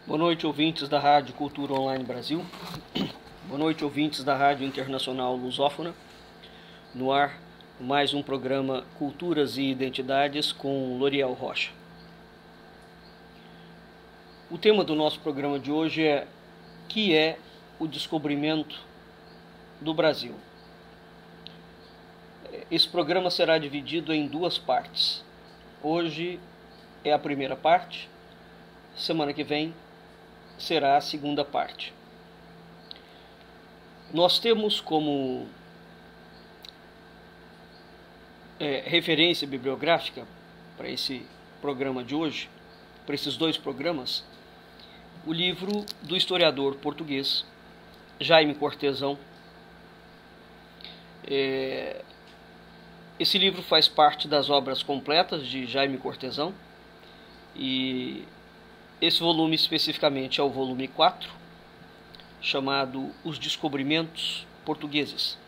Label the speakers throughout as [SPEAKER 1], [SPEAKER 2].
[SPEAKER 1] Boa noite, ouvintes da Rádio Cultura Online Brasil. Boa noite, ouvintes da Rádio Internacional Lusófona. No ar, mais um programa Culturas e Identidades com Loriel Rocha. O tema do nosso programa de hoje é: que é o descobrimento do Brasil? Esse programa será dividido em duas partes. Hoje é a primeira parte, semana que vem será a segunda parte. Nós temos como referência bibliográfica para esse programa de hoje, para esses dois programas, o livro do historiador português Jaime Cortesão. Esse livro faz parte das obras completas de Jaime Cortesão e esse volume especificamente é o volume 4, chamado Os Descobrimentos Portugueses.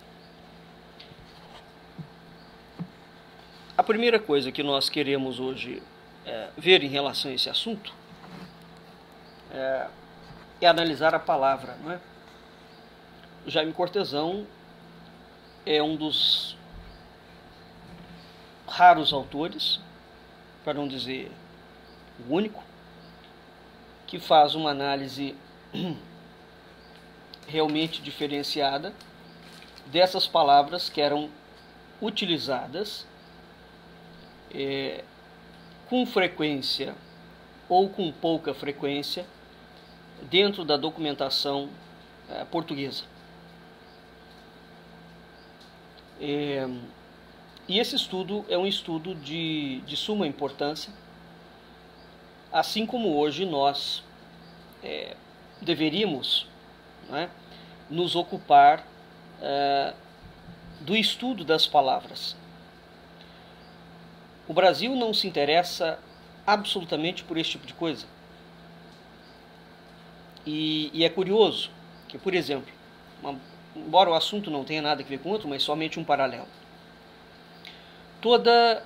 [SPEAKER 1] A primeira coisa que nós queremos hoje ver em relação a esse assunto é analisar a palavra, não é? Jaime Cortesão é um dos raros autores, para não dizer o único, que faz uma análise realmente diferenciada dessas palavras que eram utilizadas com frequência ou com pouca frequência dentro da documentação portuguesa. E esse estudo é um estudo de suma importância, assim como hoje nós deveríamos, nos ocupar do estudo das palavras. O Brasil não se interessa absolutamente por esse tipo de coisa. E é curioso que, por exemplo, embora o assunto não tenha nada a ver com o outro, mas somente um paralelo, toda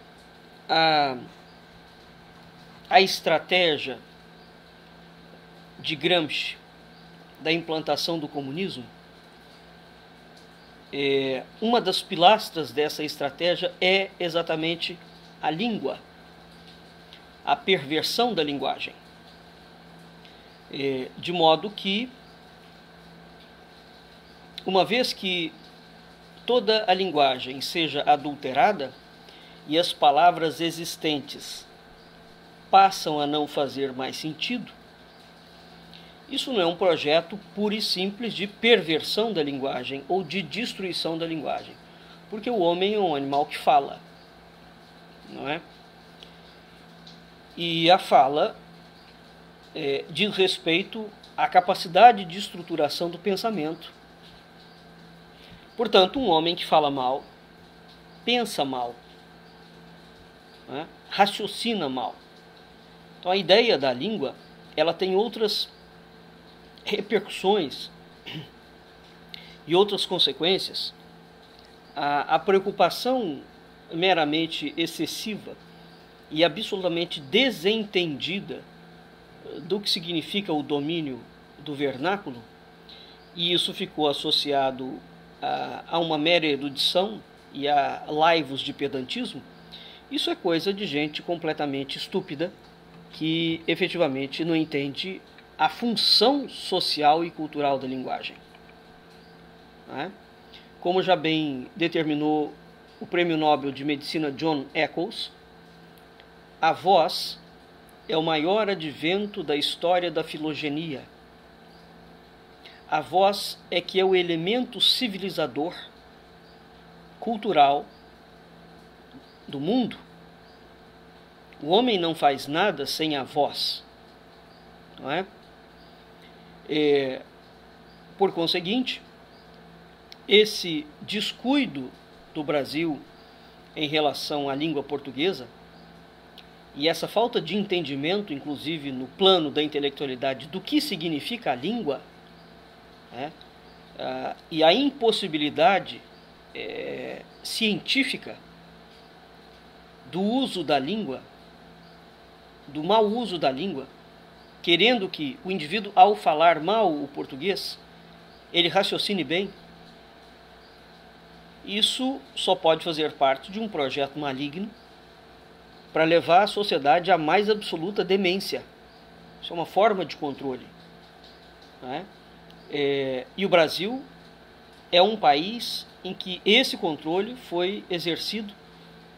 [SPEAKER 1] a estratégia de Gramsci da implantação do comunismo, uma das pilastras dessa estratégia é exatamente a língua, a perversão da linguagem, de modo que, uma vez que toda a linguagem seja adulterada e as palavras existentes passam a não fazer mais sentido, isso não é um projeto puro e simples de perversão da linguagem ou de destruição da linguagem, porque o homem é um animal que fala, não é? E a fala diz respeito à capacidade de estruturação do pensamento. Portanto, um homem que fala mal, pensa mal, raciocina mal. Então, a ideia da língua, ela tem outras repercussões e outras consequências. A preocupação meramente excessiva e absolutamente desentendida do que significa o domínio do vernáculo, e isso ficou associado a uma mera erudição e a laivos de pedantismo, isso é coisa de gente completamente estúpida que efetivamente não entende a função social e cultural da linguagem. Como já bem determinou o Prêmio Nobel de Medicina John Eccles, a voz é o maior advento da história da filogenia. A voz é que é o elemento civilizador, cultural do mundo. O homem não faz nada sem a voz, não é? Por conseguinte, esse descuido do Brasil em relação à língua portuguesa e essa falta de entendimento, inclusive no plano da intelectualidade, do que significa a língua, e a impossibilidade científica do uso da língua, do mau uso da língua, querendo que o indivíduo, ao falar mal o português, ele raciocine bem, isso só pode fazer parte de um projeto maligno para levar a sociedade à mais absoluta demência. Isso é uma forma de controle, né? E o Brasil é um país em que esse controle foi exercido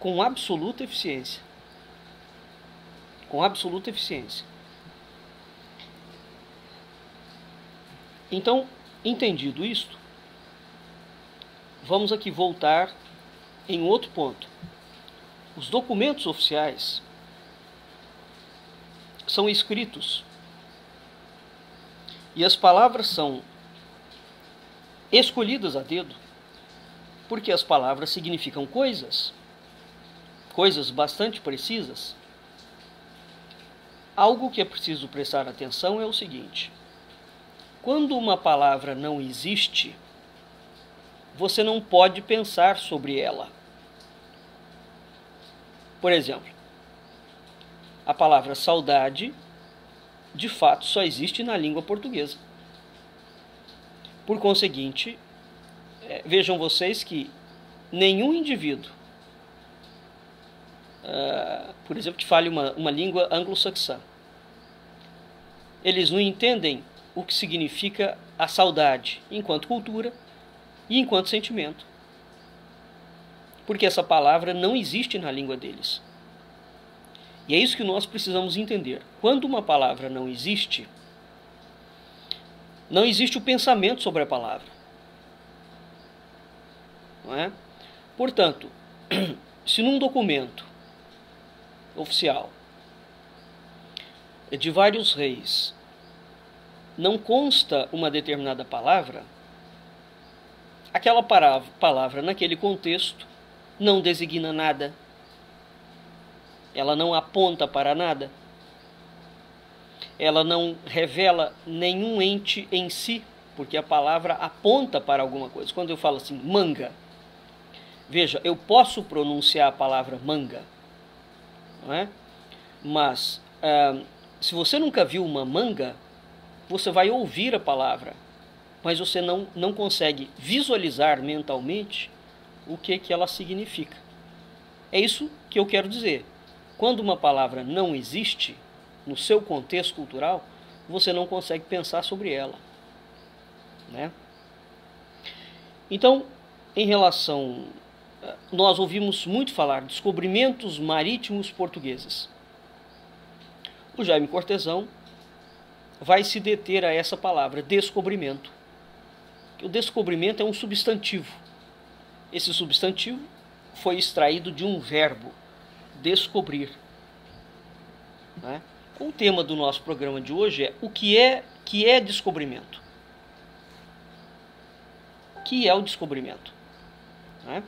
[SPEAKER 1] com absoluta eficiência. Com absoluta eficiência. Então, entendido isto, vamos aqui voltar em outro ponto. Os documentos oficiais são escritos e as palavras são escolhidas a dedo, porque as palavras significam coisas bastante precisas. Algo que é preciso prestar atenção é o seguinte: quando uma palavra não existe, você não pode pensar sobre ela. Por exemplo, a palavra saudade, de fato, só existe na língua portuguesa. Por conseguinte, vejam vocês que nenhum indivíduo, por exemplo, que fale uma língua anglo-saxã, eles não entendem o que significa a saudade enquanto cultura e enquanto sentimento, porque essa palavra não existe na língua deles. E é isso que nós precisamos entender. Quando uma palavra não existe o pensamento sobre a palavra, não é? Portanto, se num documento oficial de vários reis não consta uma determinada palavra, aquela palavra naquele contexto não designa nada, ela não aponta para nada, ela não revela nenhum ente em si, porque a palavra aponta para alguma coisa. Quando eu falo assim, manga, veja, eu posso pronunciar a palavra manga, não é? Mas se você nunca viu uma manga, você vai ouvir a palavra, mas você não consegue visualizar mentalmente o que ela significa. É isso que eu quero dizer. Quando uma palavra não existe no seu contexto cultural, você não consegue pensar sobre ela, né? Então, em relação... nós ouvimos muito falar de descobrimentos marítimos portugueses. O Jaime Cortesão vai se deter a essa palavra, descobrimento. O descobrimento é um substantivo. Esse substantivo foi extraído de um verbo, descobrir, né? O tema do nosso programa de hoje é o que é descobrimento. O que é o descobrimento, né?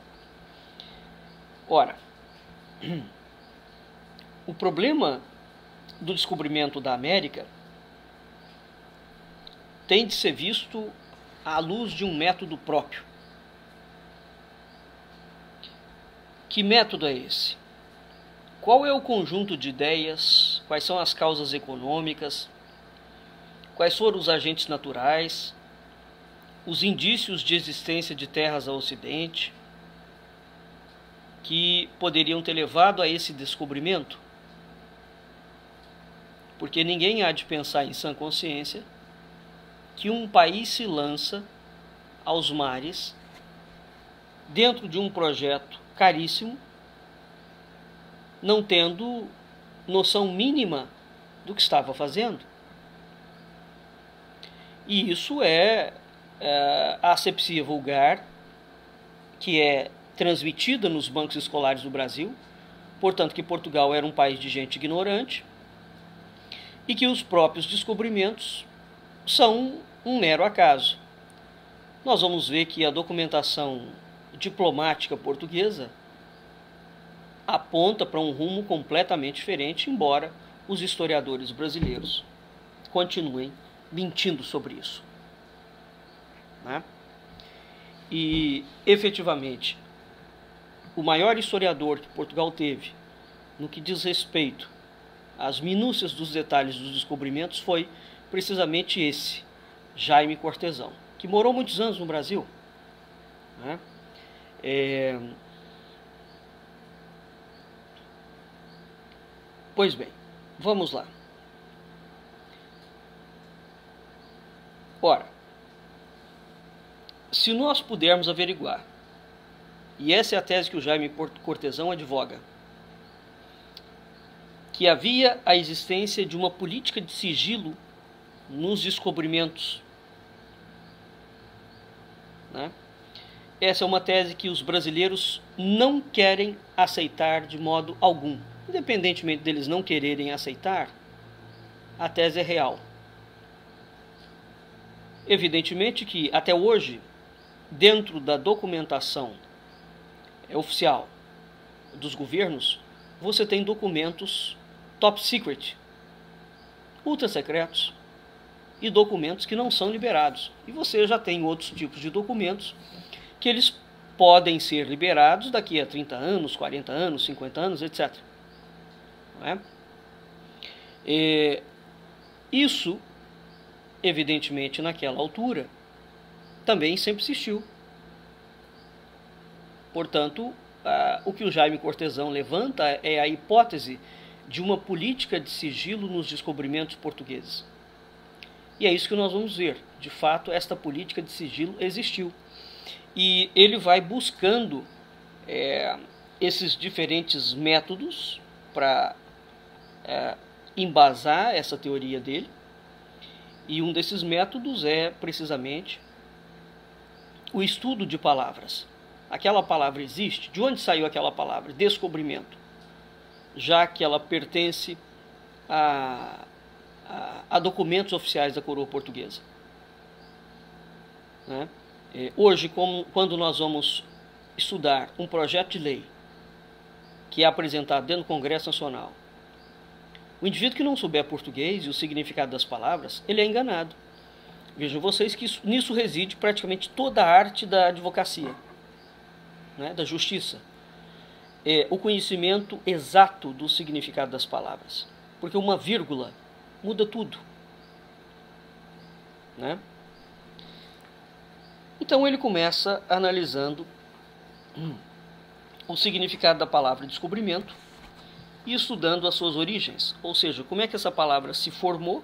[SPEAKER 1] Ora, o problema do descobrimento da América tem de ser visto à luz de um método próprio. Que método é esse? Qual é o conjunto de ideias? Quais são as causas econômicas? Quais foram os agentes naturais? Os indícios de existência de terras ao ocidente que poderiam ter levado a esse descobrimento? Porque ninguém há de pensar em sã consciência que um país se lança aos mares dentro de um projeto caríssimo, não tendo noção mínima do que estava fazendo. E isso é a asepsia vulgar, que é transmitida nos bancos escolares do Brasil, portanto que Portugal era um país de gente ignorante, e que os próprios descobrimentos são um mero acaso. Nós vamos ver que a documentação diplomática portuguesa aponta para um rumo completamente diferente, embora os historiadores brasileiros continuem mentindo sobre isso, né? E, efetivamente, o maior historiador que Portugal teve no que diz respeito as minúcias dos detalhes dos descobrimentos foi precisamente esse, Jaime Cortesão, que morou muitos anos no Brasil, né? Pois bem, vamos lá. Ora, se nós pudermos averiguar, e essa é a tese que o Jaime Cortesão advoga, que havia a existência de uma política de sigilo nos descobrimentos, né? Essa é uma tese que os brasileiros não querem aceitar de modo algum. Independentemente deles não quererem aceitar, a tese é real. Evidentemente que, até hoje, dentro da documentação oficial dos governos, você tem documentos top secret, ultra secretos, e documentos que não são liberados. E você já tem outros tipos de documentos que eles podem ser liberados daqui a 30 anos, 40 anos, 50 anos, etc. Não é? Isso, evidentemente, naquela altura, também sempre existiu. Portanto, o que o Jaime Cortesão levanta é a hipótese de uma política de sigilo nos descobrimentos portugueses. E é isso que nós vamos ver. De fato, esta política de sigilo existiu. E ele vai buscando esses diferentes métodos para embasar essa teoria dele. E um desses métodos é precisamente o estudo de palavras. Aquela palavra existe? De onde saiu aquela palavra? Descobrimento. Já que ela pertence a documentos oficiais da coroa portuguesa. Né? Hoje, quando nós vamos estudar um projeto de lei que é apresentado dentro do Congresso Nacional, o indivíduo que não souber português e o significado das palavras, ele é enganado. Vejam vocês que nisso reside praticamente toda a arte da advocacia, né, da justiça. O conhecimento exato do significado das palavras. Porque uma vírgula muda tudo. Né? Então ele começa analisando o significado da palavra descobrimento e estudando as suas origens, ou seja, como é que essa palavra se formou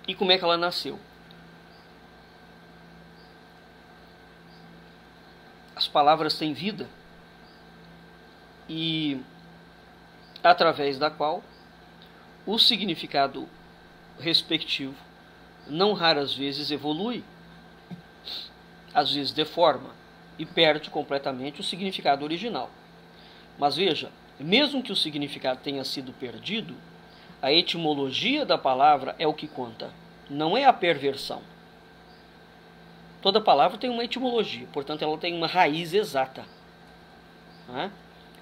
[SPEAKER 1] e como é que ela nasceu. As palavras têm vida e através da qual o significado respectivo não raras vezes evolui, às vezes deforma e perde completamente o significado original. Mas veja, mesmo que o significado tenha sido perdido, a etimologia da palavra é o que conta, não é a perversão. Toda palavra tem uma etimologia, portanto ela tem uma raiz exata. Né?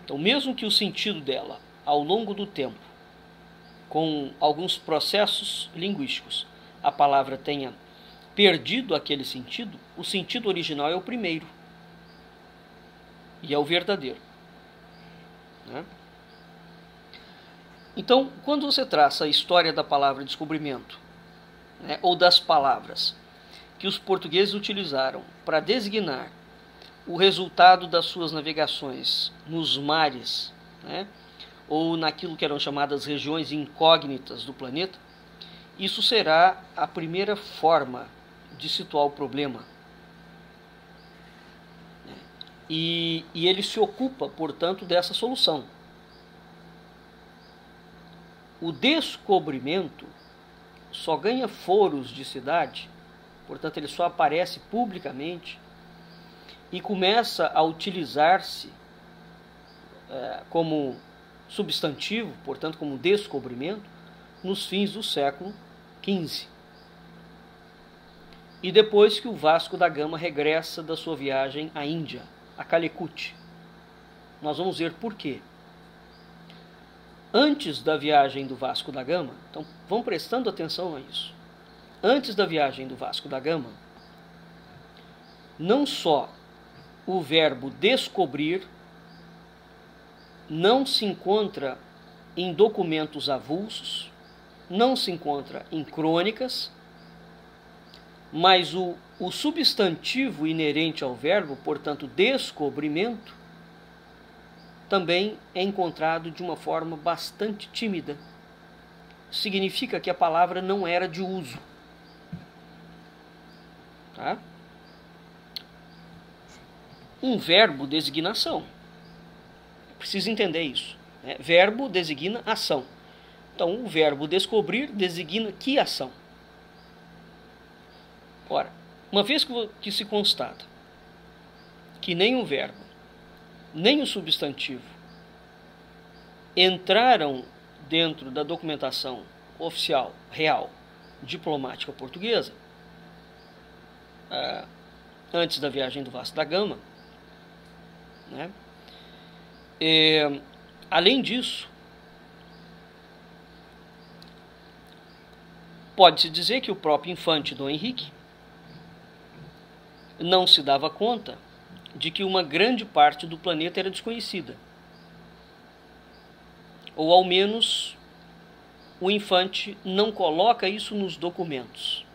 [SPEAKER 1] Então, mesmo que o sentido dela, ao longo do tempo, com alguns processos linguísticos, a palavra tenha perdido aquele sentido, o sentido original é o primeiro e é o verdadeiro. Né? Então, quando você traça a história da palavra descobrimento, né, ou das palavras que os portugueses utilizaram para designar o resultado das suas navegações nos mares, né, ou naquilo que eram chamadas regiões incógnitas do planeta, isso será a primeira forma de situar o problema. E ele se ocupa, portanto, dessa solução. O descobrimento só ganha foros de cidade, portanto, ele só aparece publicamente e começa a utilizar-se como substantivo, portanto, como descobrimento, nos fins do século XV. E depois que o Vasco da Gama regressa da sua viagem à Índia, a Calicut. Nós vamos ver por quê. Antes da viagem do Vasco da Gama, então vão prestando atenção a isso. Antes da viagem do Vasco da Gama, não só o verbo descobrir não se encontra em documentos avulsos, não se encontra em crônicas, mas o substantivo inerente ao verbo, portanto, descobrimento, também é encontrado de uma forma bastante tímida. Significa que a palavra não era de uso. Tá? Um verbo designa ação. Precisa entender isso. Né? Verbo designa ação. Então, o verbo descobrir designa que ação? Ora, uma vez que se constata que nem o verbo, nem o substantivo entraram dentro da documentação oficial, real, diplomática portuguesa, antes da viagem do Vasco da Gama, né? Além disso, pode-se dizer que o próprio infante Dom Henrique não se dava conta de que uma grande parte do planeta era desconhecida. Ou ao menos o infante não coloca isso nos documentos.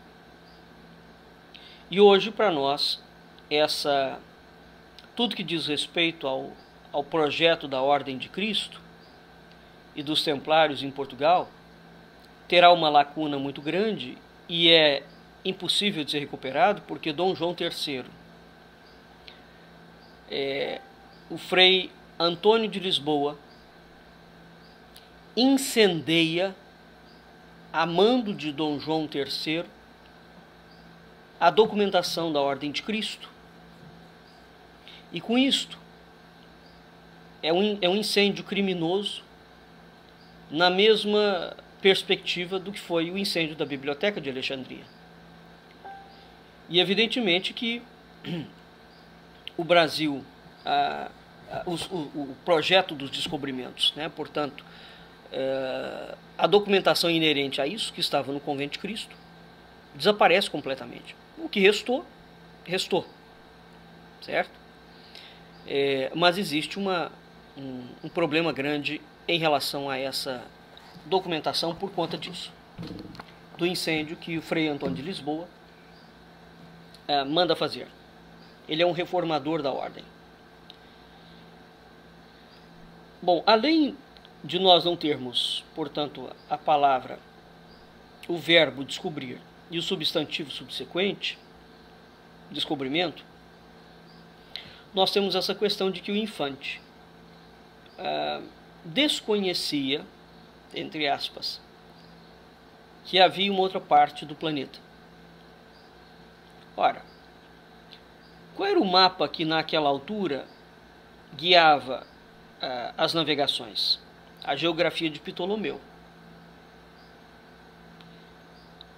[SPEAKER 1] E hoje, para nós, tudo que diz respeito ao projeto da Ordem de Cristo e dos Templários em Portugal terá uma lacuna muito grande e é impossível de ser recuperado, porque Dom João III, o Frei Antônio de Lisboa, incendeia, a mando de Dom João III, a documentação da Ordem de Cristo. E com isto, é um incêndio criminoso na mesma perspectiva do que foi o incêndio da Biblioteca de Alexandria. E evidentemente que o Brasil, o projeto dos descobrimentos, né, portanto, a documentação inerente a isso, que estava no Convento de Cristo, desaparece completamente. O que restou, certo? Mas existe um problema grande em relação a essa documentação por conta disso, do incêndio que o Frei Antônio de Lisboa manda fazer. Ele é um reformador da ordem. Bom, além de nós não termos, portanto, a palavra, o verbo descobrir e o substantivo subsequente, descobrimento, nós temos essa questão de que o infante desconhecia, entre aspas, que havia uma outra parte do planeta. Ora, qual era o mapa que naquela altura guiava as navegações? A geografia de Ptolomeu.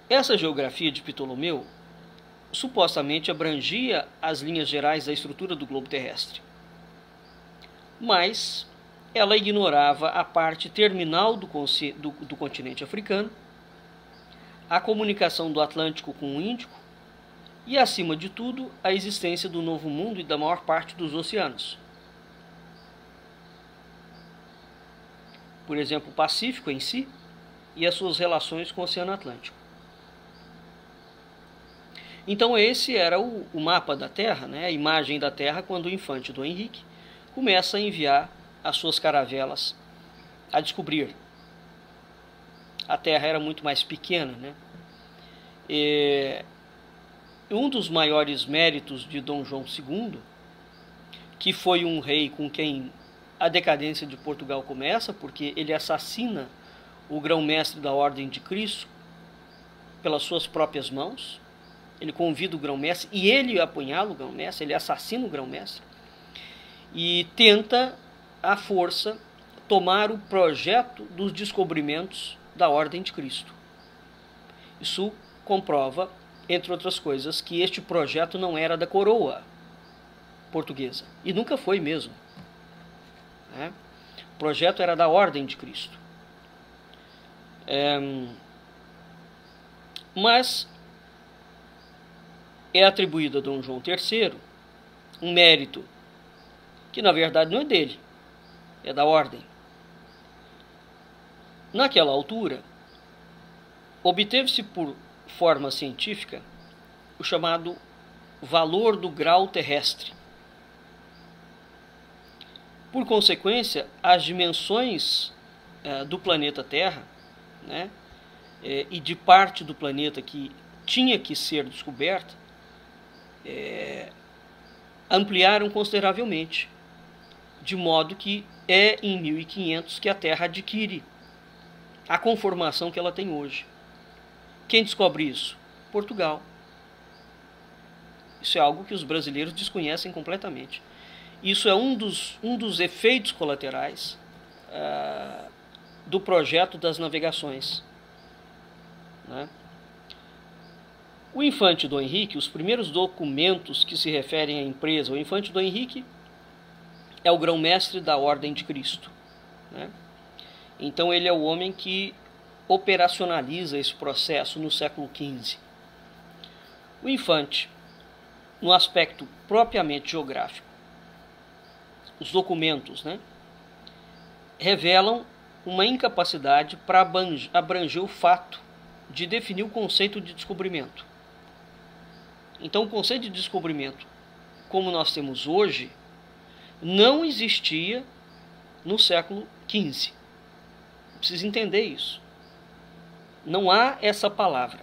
[SPEAKER 1] Essa geografia de Ptolomeu supostamente abrangia as linhas gerais da estrutura do globo terrestre, mas ela ignorava a parte terminal do continente africano, a comunicação do Atlântico com o Índico e, acima de tudo, a existência do Novo Mundo e da maior parte dos oceanos. Por exemplo, o Pacífico em si e as suas relações com o Oceano Atlântico. Então esse era o mapa da Terra, né, a imagem da Terra, quando o infante Dom Henrique começa a enviar as suas caravelas a descobrir. A Terra era muito mais pequena, né? Um dos maiores méritos de Dom João II, que foi um rei com quem a decadência de Portugal começa, porque ele assassina o grão-mestre da Ordem de Cristo pelas suas próprias mãos. Ele convida o grão-mestre e ele apunhala o grão-mestre, ele assassina o grão-mestre e tenta, à força, tomar o projeto dos descobrimentos da Ordem de Cristo. Isso comprova, entre outras coisas, que este projeto não era da coroa portuguesa, e nunca foi mesmo. Né? O projeto era da Ordem de Cristo. Mas é atribuído a Dom João III um mérito que na verdade não é dele, é da ordem. Naquela altura, obteve-se por forma científica o chamado valor do grau terrestre. Por consequência, as dimensões do planeta Terra, né, e de parte do planeta que tinha que ser descoberta, ampliaram consideravelmente, de modo que é em 1500 que a Terra adquire a conformação que ela tem hoje. Quem descobre isso? Portugal. Isso é algo que os brasileiros desconhecem completamente. Isso é um dos efeitos colaterais do projeto das navegações, né? O infante Dom Henrique, os primeiros documentos que se referem à empresa, o infante Dom Henrique é o grão-mestre da Ordem de Cristo, né? Então ele é o homem que operacionaliza esse processo no século XV. O infante, no aspecto propriamente geográfico, os documentos, né, revelam uma incapacidade para abranger o fato de definir o conceito de descobrimento. Então, o conceito de descobrimento, como nós temos hoje, não existia no século XV. Precisa entender isso. Não há essa palavra.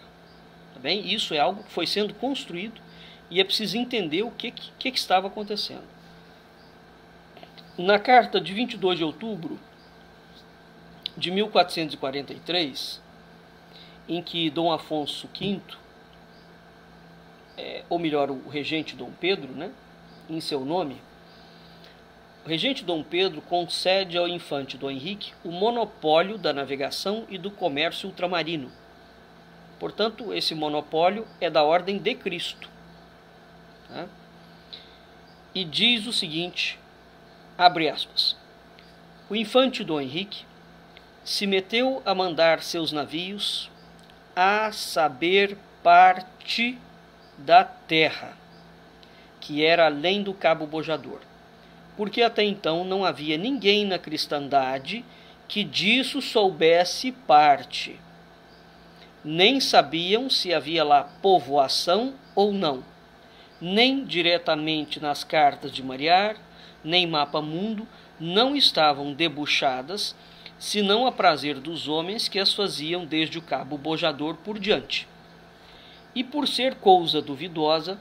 [SPEAKER 1] Tá bem? Isso é algo que foi sendo construído e é preciso entender o que estava acontecendo. Na carta de 22 de outubro de 1443, em que Dom Afonso V, ou melhor, o regente Dom Pedro, né, em seu nome, o regente Dom Pedro concede ao infante Dom Henrique o monopólio da navegação e do comércio ultramarino. Portanto, esse monopólio é da ordem de Cristo. Tá? E diz o seguinte, abre aspas, o infante Dom Henrique se meteu a mandar seus navios a saber parte da terra, que era além do Cabo Bojador, porque até então não havia ninguém na cristandade que disso soubesse parte. Nem sabiam se havia lá povoação ou não, nem diretamente nas cartas de Mariar, nem mapa mundo, não estavam debuxadas, senão a prazer dos homens que as faziam desde o Cabo Bojador por diante. E por ser coisa duvidosa,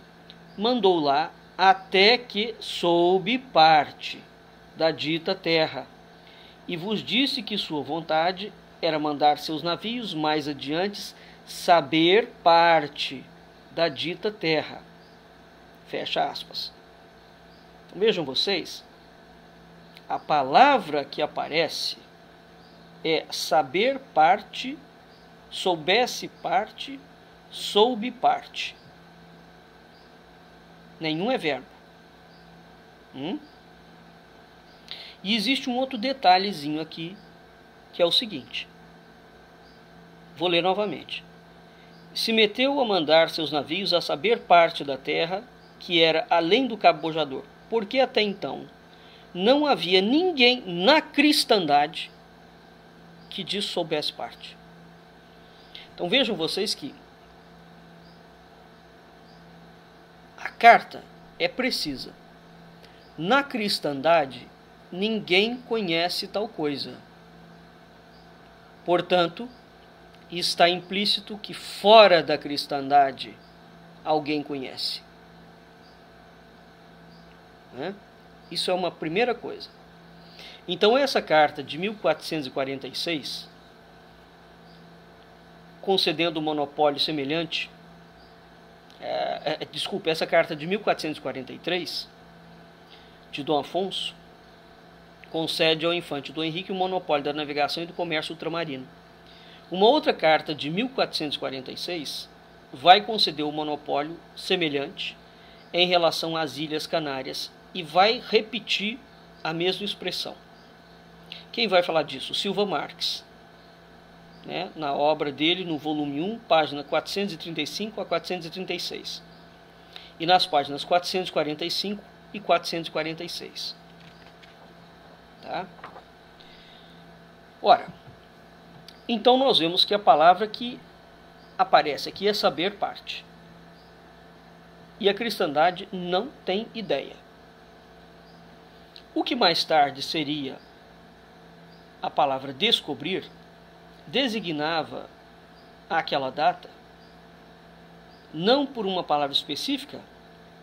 [SPEAKER 1] mandou lá até que soube parte da dita terra, e vos disse que sua vontade era mandar seus navios mais adiante saber parte da dita terra. Fecha aspas. Então, vejam vocês, a palavra que aparece é saber parte, soubesse parte, soube parte. Nenhum é verbo. E existe um outro detalhezinho aqui, que é o seguinte. Vou ler novamente. Se meteu a mandar seus navios a saber parte da terra, que era além do Cabo Bojador, porque até então não havia ninguém na cristandade que disso soubesse parte. Então vejam vocês que a carta é precisa. Na cristandade, ninguém conhece tal coisa. Portanto, está implícito que fora da cristandade alguém conhece. Né? Isso é uma primeira coisa. Então essa carta de 1446, concedendo um monopólio semelhante, essa carta de 1443, de Dom Afonso, concede ao infante Dom Henrique o monopólio da navegação e do comércio ultramarino. Uma outra carta de 1446 vai conceder um monopólio semelhante em relação às Ilhas Canárias e vai repetir a mesma expressão. Quem vai falar disso? Silva Marques, né? Na obra dele, no volume 1, página 435 a 436. E nas páginas 445 e 446. Tá? Ora, então nós vemos que a palavra que aparece aqui é saber parte. E a cristandade não tem ideia. O que mais tarde seria a palavra descobrir, designava aquela data não por uma palavra específica,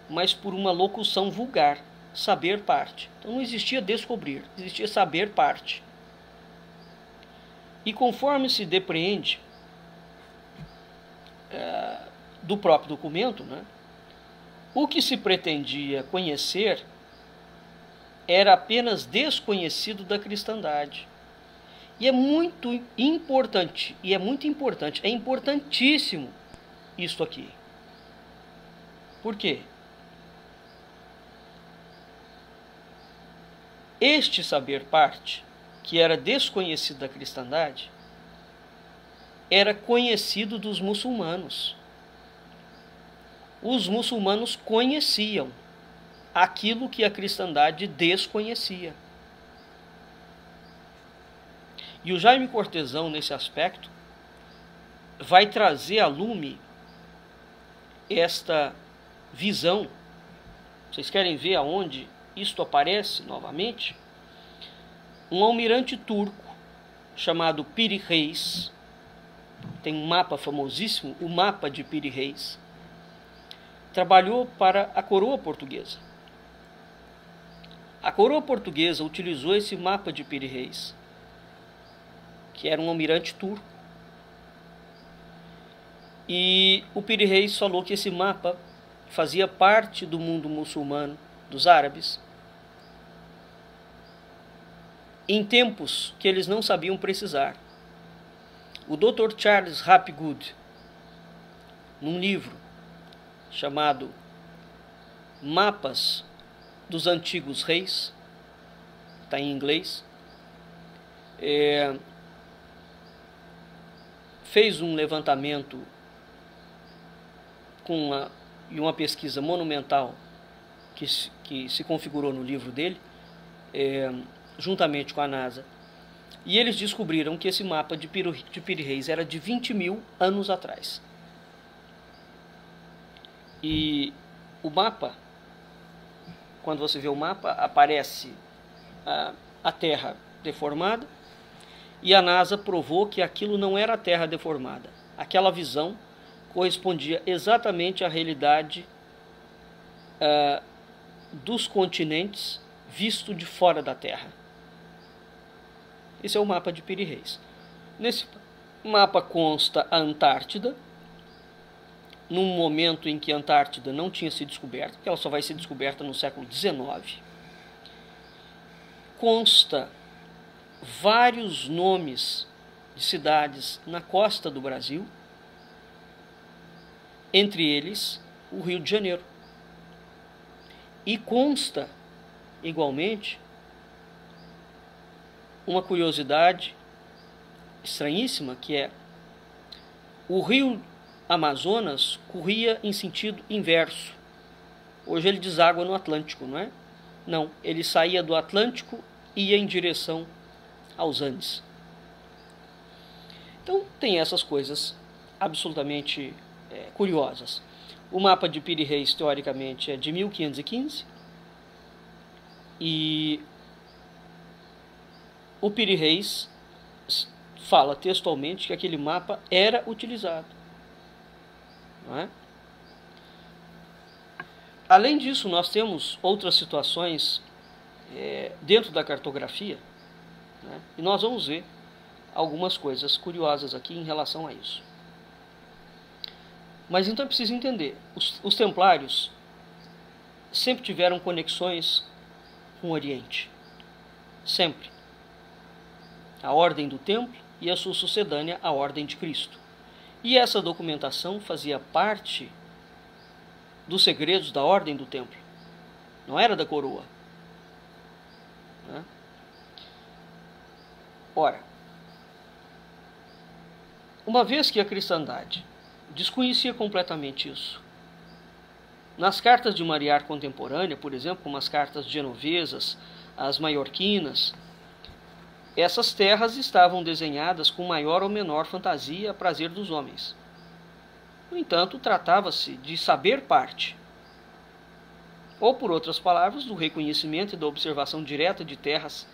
[SPEAKER 1] mas por uma locução vulgar, saber parte. Então não existia descobrir, existia saber parte. E conforme se depreende do próprio documento, né, o que se pretendia conhecer era apenas desconhecido da cristandade. E é muito importante, é importantíssimo isto aqui. Por quê? Este saber parte, que era desconhecido da cristandade, era conhecido dos muçulmanos. Os muçulmanos conheciam aquilo que a cristandade desconhecia. E o Jaime Cortesão, nesse aspecto, vai trazer a lume esta visão. Vocês querem ver aonde isto aparece novamente? Um almirante turco chamado Piri Reis, tem um mapa famosíssimo, o mapa de Piri Reis, trabalhou para a coroa portuguesa. A coroa portuguesa utilizou esse mapa de Piri Reis, que era um almirante turco. E o Piri Reis falou que esse mapa fazia parte do mundo muçulmano, dos árabes, em tempos que eles não sabiam precisar. O Dr. Charles Hapgood, num livro chamado Mapas dos Antigos Reis, está em inglês, fez um levantamento com uma pesquisa monumental que se configurou no livro dele, juntamente com a NASA, e eles descobriram que esse mapa de Piri Reis era de 20 mil anos atrás. E o mapa, quando você vê o mapa, aparece a Terra deformada, e a NASA provou que aquilo não era a Terra deformada. Aquela visão correspondia exatamente à realidade dos continentes visto de fora da Terra. Esse é o mapa de Piri Reis. Nesse mapa consta a Antártida, num momento em que a Antártida não tinha sido descoberta, porque ela só vai ser descoberta no século XIX. Consta vários nomes de cidades na costa do Brasil, entre eles o Rio de Janeiro. E consta, igualmente, uma curiosidade estranhíssima, que é o rio Amazonas corria em sentido inverso. Hoje ele deságua no Atlântico, não é? Não, ele saía do Atlântico e ia em direção aos Andes. Então tem essas coisas absolutamente curiosas. O mapa de Piri Reis, teoricamente, é de 1515, e o Piri Reis fala textualmente que aquele mapa era utilizado. Não é? Além disso, nós temos outras situações dentro da cartografia, né? E nós vamos ver algumas coisas curiosas aqui em relação a isso. Mas então é preciso entender, os templários sempre tiveram conexões com o Oriente, sempre. A Ordem do Templo e a sua sucedânea, a Ordem de Cristo. E essa documentação fazia parte dos segredos da Ordem do Templo, não era da coroa. Né? Ora, uma vez que a cristandade desconhecia completamente isso, nas cartas de Mariar contemporânea, por exemplo, como as cartas genovesas, as maiorquinas, essas terras estavam desenhadas com maior ou menor fantasia a prazer dos homens. No entanto, tratava-se de saber parte, ou, por outras palavras, do reconhecimento e da observação direta de terras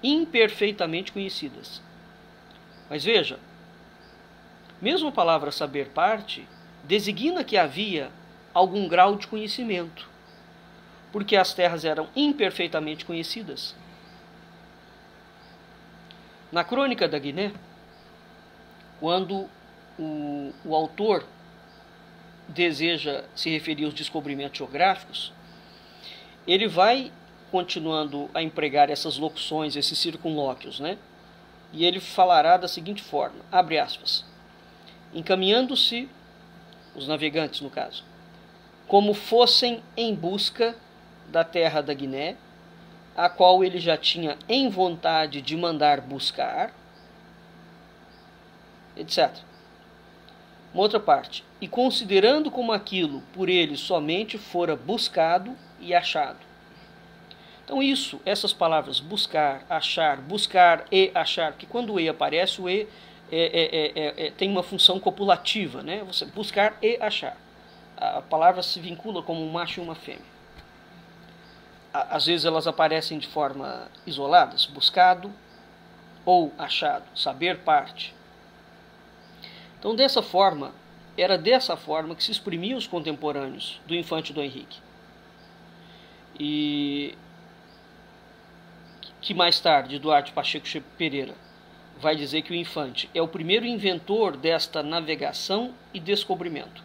[SPEAKER 1] imperfeitamente conhecidas. Mas veja, mesmo a palavra saber parte designa que havia algum grau de conhecimento, porque as terras eram imperfeitamente conhecidas. Na Crônica da Guiné, quando o autor deseja se referir aos descobrimentos geográficos, ele vai continuando a empregar essas locuções, esses circunlóquios, né? E ele falará da seguinte forma, abre aspas, encaminhando-se, os navegantes no caso, como fossem em busca da terra da Guiné, a qual ele já tinha em vontade de mandar buscar, etc. Uma outra parte, e considerando como aquilo por ele somente fora buscado e achado. Então essas palavras buscar e achar, porque quando o e aparece, o e tem uma função copulativa, né? Você buscar e achar. A palavra se vincula como um macho e uma fêmea. Às vezes elas aparecem de forma isoladas, buscado ou achado, saber parte. Então era dessa forma que se exprimiam os contemporâneos do infante Dom Henrique. E que mais tarde Duarte Pacheco Pereira vai dizer que o infante é o primeiro inventor desta navegação e descobrimento.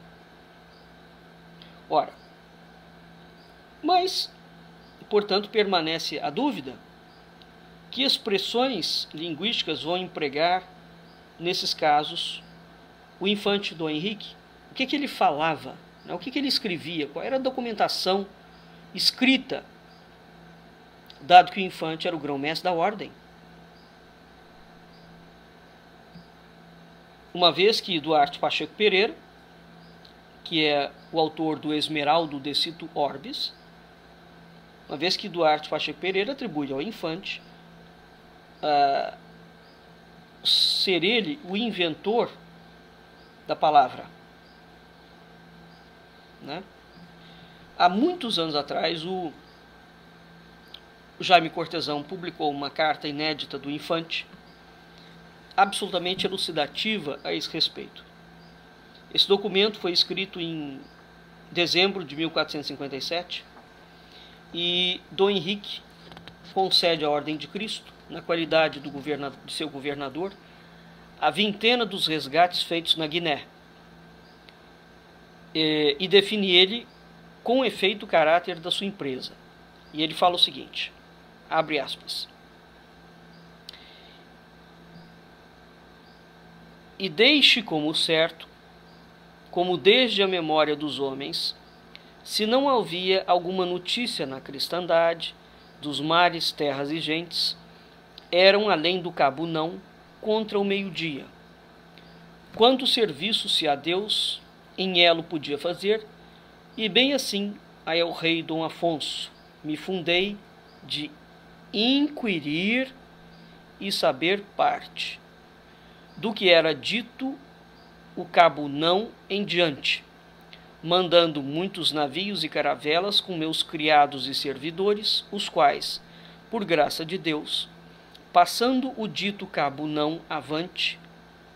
[SPEAKER 1] Ora, mas, portanto, permanece a dúvida que expressões linguísticas vão empregar, nesses casos, o infante Dom Henrique. O que ele falava, né? O que ele escrevia, qual era a documentação escrita, dado que o infante era o grão-mestre da ordem. Uma vez que Duarte Pacheco Pereira, que é o autor do Esmeraldo de Cito Orbis, uma vez que Duarte Pacheco Pereira atribui ao infante ser ele o inventor da palavra, né? Há muitos anos atrás, o Jaime Cortesão publicou uma carta inédita do infante, absolutamente elucidativa a esse respeito. Esse documento foi escrito em dezembro de 1457 e Dom Henrique concede à Ordem de Cristo, na qualidade de seu governador, a vintena dos resgates feitos na Guiné e define ele com efeito o caráter da sua empresa. E ele fala o seguinte, abre aspas, e deixe como certo, como desde a memória dos homens, se não havia alguma notícia na cristandade, dos mares, terras e gentes, eram além do Cabo não, contra o meio-dia. Quanto serviço se a Deus em elo podia fazer, e bem assim a el rei Dom Afonso me fundei de inquirir e saber parte do que era dito o Cabo não em diante, mandando muitos navios e caravelas com meus criados e servidores, os quais, por graça de Deus, passando o dito Cabo não avante,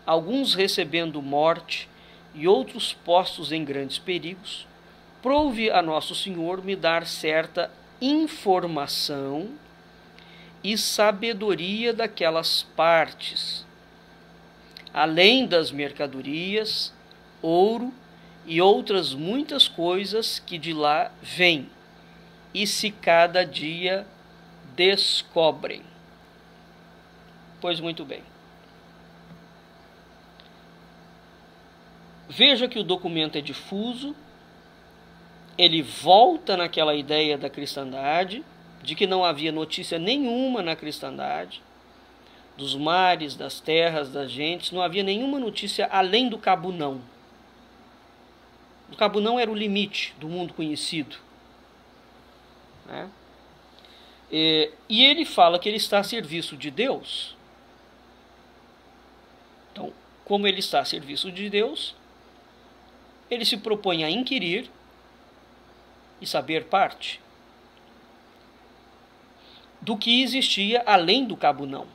[SPEAKER 1] alguns recebendo morte e outros postos em grandes perigos, prouve a Nosso Senhor me dar certa informação e sabedoria daquelas partes, além das mercadorias, ouro e outras muitas coisas que de lá vêm e se cada dia descobrem. Pois muito bem. Veja que o documento é difuso, ele volta naquela ideia da cristandade, de que não havia notícia nenhuma na cristandade, dos mares, das terras, das gentes, não havia nenhuma notícia além do Cabo não. O Cabo não era o limite do mundo conhecido, né? E ele fala que ele está a serviço de Deus, Então, como ele está a serviço de Deus, ele se propõe a inquirir e saber parte do que existia além do cabo não.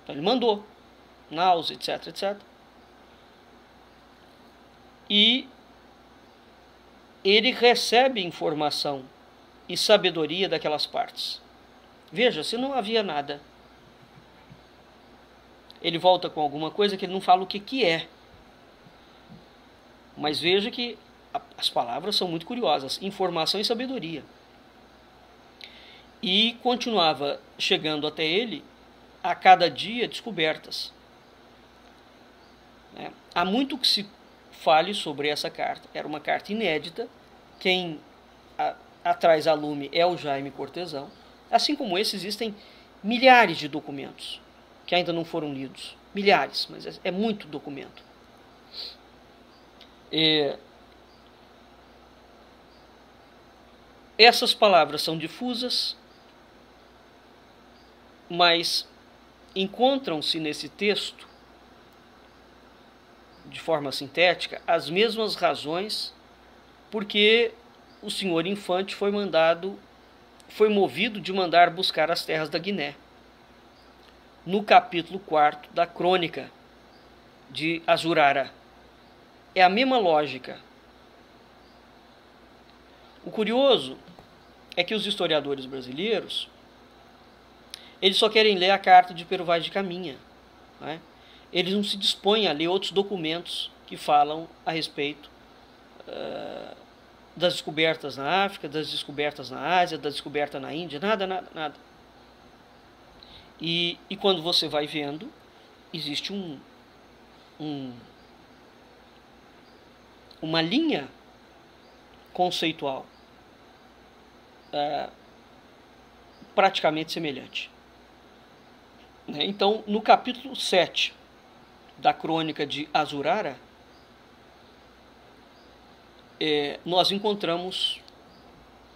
[SPEAKER 1] Então, ele mandou naus, etc, etc. E ele recebe informação e sabedoria daquelas partes. Veja, se não havia nada, ele volta com alguma coisa que ele não fala o que é. Mas veja que as palavras são muito curiosas. Informação e sabedoria. E continuava chegando até ele a cada dia descobertas. Há muito que se fale sobre essa carta. Era uma carta inédita. Quem a traz a lume é o Jaime Cortesão. Assim como esse, existem milhares de documentos que ainda não foram lidos. Milhares, mas é muito documento. Essas palavras são difusas, mas encontram-se nesse texto, de forma sintética, as mesmas razões porque o senhor Infante foi movido de mandar buscar as terras da Guiné. No capítulo 4 da crônica de Azurara. É a mesma lógica. O curioso é que os historiadores brasileiros, eles só querem ler a carta de Pero Vaz de Caminha. Né? Eles não se dispõem a ler outros documentos que falam a respeito das descobertas na África, das descobertas na Ásia, da descoberta na Índia, nada. E quando você vai vendo, existe uma linha conceitual praticamente semelhante. Então, no capítulo 7 da crônica de Azurara, nós encontramos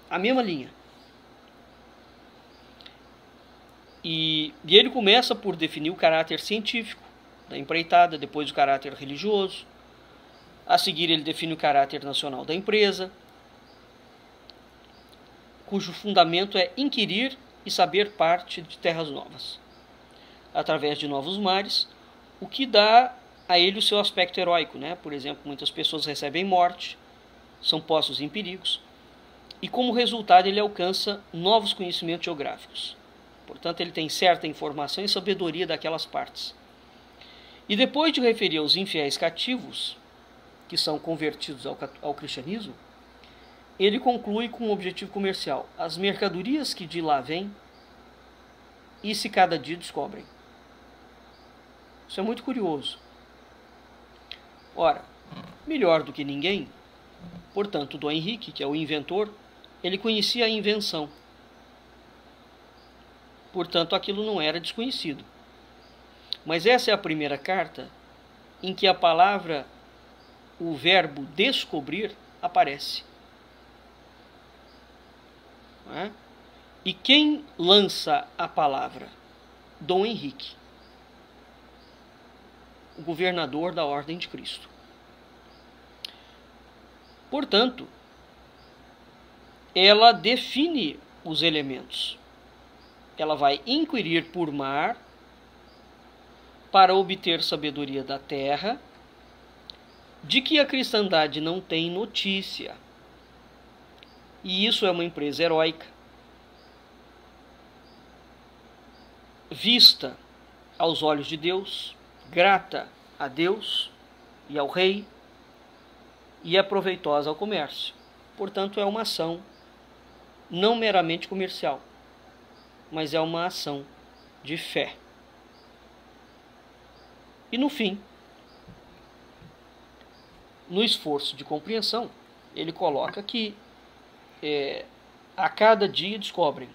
[SPEAKER 1] a mesma linha. E ele começa por definir o caráter científico da empreitada, depois o caráter religioso. A seguir, ele define o caráter nacional da empresa, cujo fundamento é inquirir e saber parte de terras novas, através de novos mares, o que dá a ele o seu aspecto heróico. Por exemplo, muitas pessoas recebem morte, são postos em perigos, e como resultado ele alcança novos conhecimentos geográficos. Portanto, ele tem certa informação e sabedoria daquelas partes. E depois de referir aos infiéis cativos, que são convertidos ao cristianismo, ele conclui com um objetivo comercial: as mercadorias que de lá vêm e se cada dia descobrem. Isso é muito curioso. Ora, melhor do que ninguém, portanto, Dom Henrique, que é o inventor, ele conhecia a invenção. Portanto, aquilo não era desconhecido. Mas essa é a primeira carta em que a palavra, o verbo descobrir, aparece. E quem lança a palavra? Dom Henrique, o governador da Ordem de Cristo. Portanto, ela define os elementos. Ela vai inquirir por mar para obter sabedoria da terra, de que a cristandade não tem notícia. E isso é uma empresa heróica, vista aos olhos de Deus, grata a Deus e ao rei, e é proveitosa ao comércio. Portanto, é uma ação não meramente comercial, mas é uma ação de fé. E no fim, no esforço de compreensão, ele coloca que a cada dia descobrem.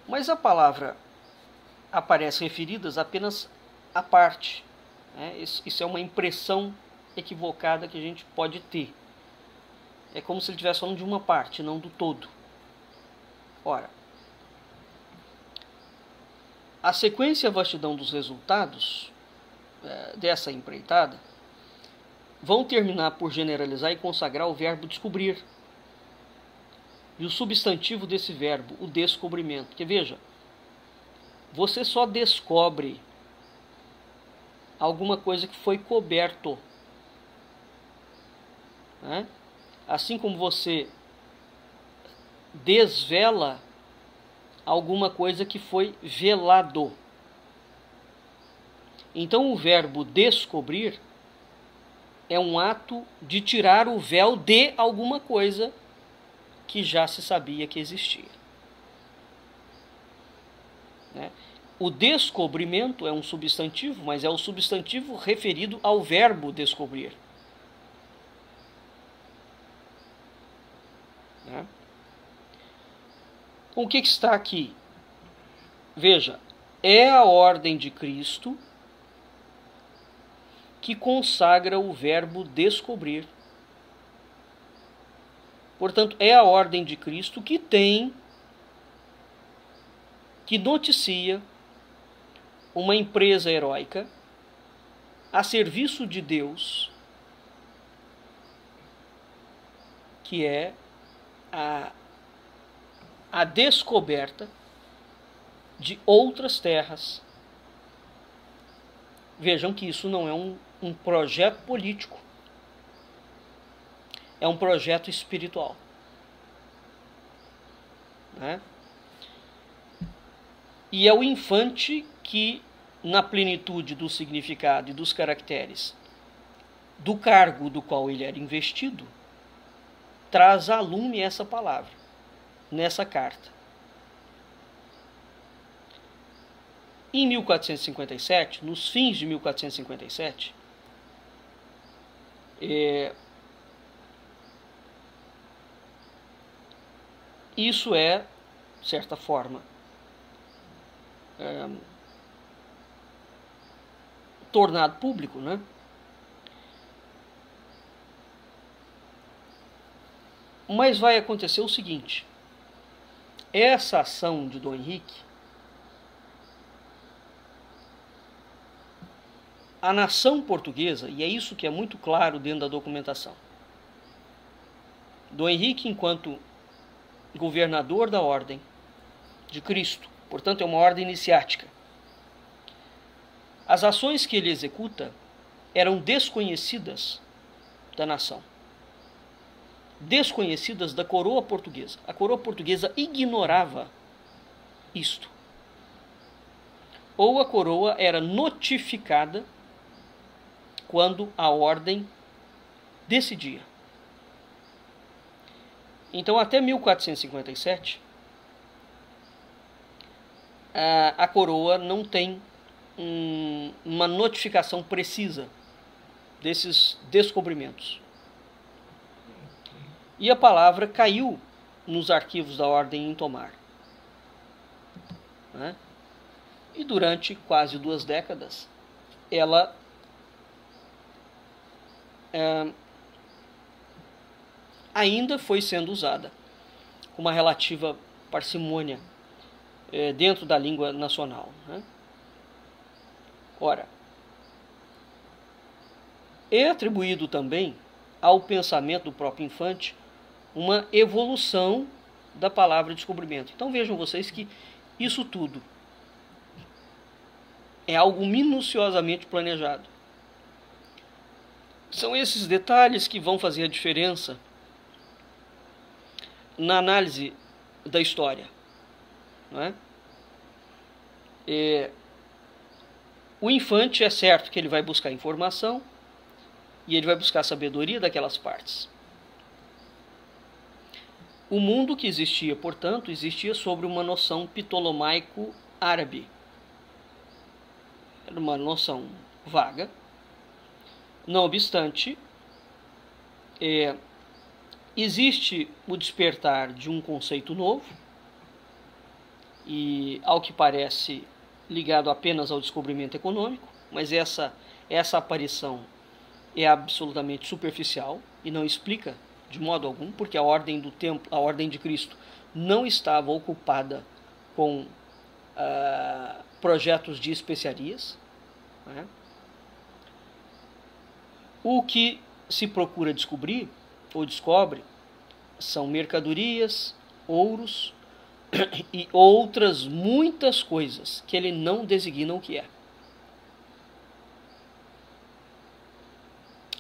[SPEAKER 1] Mas a palavra aparece referidas apenas à parte. Isso é uma impressão equivocada que a gente pode ter. É como se ele estivesse falando de uma parte, não do todo. Ora, A sequência e a vastidão dos resultados dessa empreitada vão terminar por generalizar e consagrar o verbo descobrir. E o substantivo desse verbo, o descobrimento. Porque veja, você só descobre alguma coisa que foi coberto. Né? Assim como você desvela alguma coisa que foi velado. Então o verbo descobrir é um ato de tirar o véu de alguma coisa que já se sabia que existia. Né? O descobrimento é um substantivo, mas é o substantivo referido ao verbo descobrir. Né? O que está aqui? Veja, é a ordem de Cristo que consagra o verbo descobrir. Portanto, é a ordem de Cristo que noticia uma empresa heróica a serviço de Deus, que é a descoberta de outras terras. Vejam que isso não é um projeto político, é um projeto espiritual. Né? E é o infante que, na plenitude do significado e dos caracteres do cargo do qual ele era investido, traz a lume essa palavra, nessa carta. Em 1457, nos fins de 1457, isso é, de certa forma, tornado público, né? Mas vai acontecer o seguinte: essa ação de Dom Henrique, a nação portuguesa, e é isso que é muito claro dentro da documentação, Dom Henrique, enquanto governador da Ordem de Cristo, portanto é uma ordem iniciática, as ações que ele executa eram desconhecidas da nação, desconhecidas da coroa portuguesa. A coroa portuguesa ignorava isto. Ou a coroa era notificada quando a ordem decidia. Então, até 1457, a coroa não tem uma notificação precisa desses descobrimentos. E a palavra caiu nos arquivos da Ordem em Tomar. Né? E durante quase 2 décadas, ela ainda foi sendo usada com uma relativa parcimônia dentro da língua nacional. Né? Ora, é atribuído também ao pensamento do próprio infante uma evolução da palavra descobrimento. Então vejam vocês que isso tudo é algo minuciosamente planejado. São esses detalhes que vão fazer a diferença na análise da história. Não é? O infante, é certo que ele vai buscar informação e ele vai buscar a sabedoria daquelas partes. O mundo que existia, portanto, existia sobre uma noção ptolomaico-árabe. Era uma noção vaga. Não obstante, existe o despertar de um conceito novo, e, ao que parece, ligado apenas ao descobrimento econômico, mas essa aparição é absolutamente superficial e não explica de modo algum, porque a ordem do templo, a ordem de Cristo, não estava ocupada com projetos de especiarias, né? O que se procura descobrir, ou descobre, são mercadorias, ouros e outras muitas coisas que ele não designa o que é.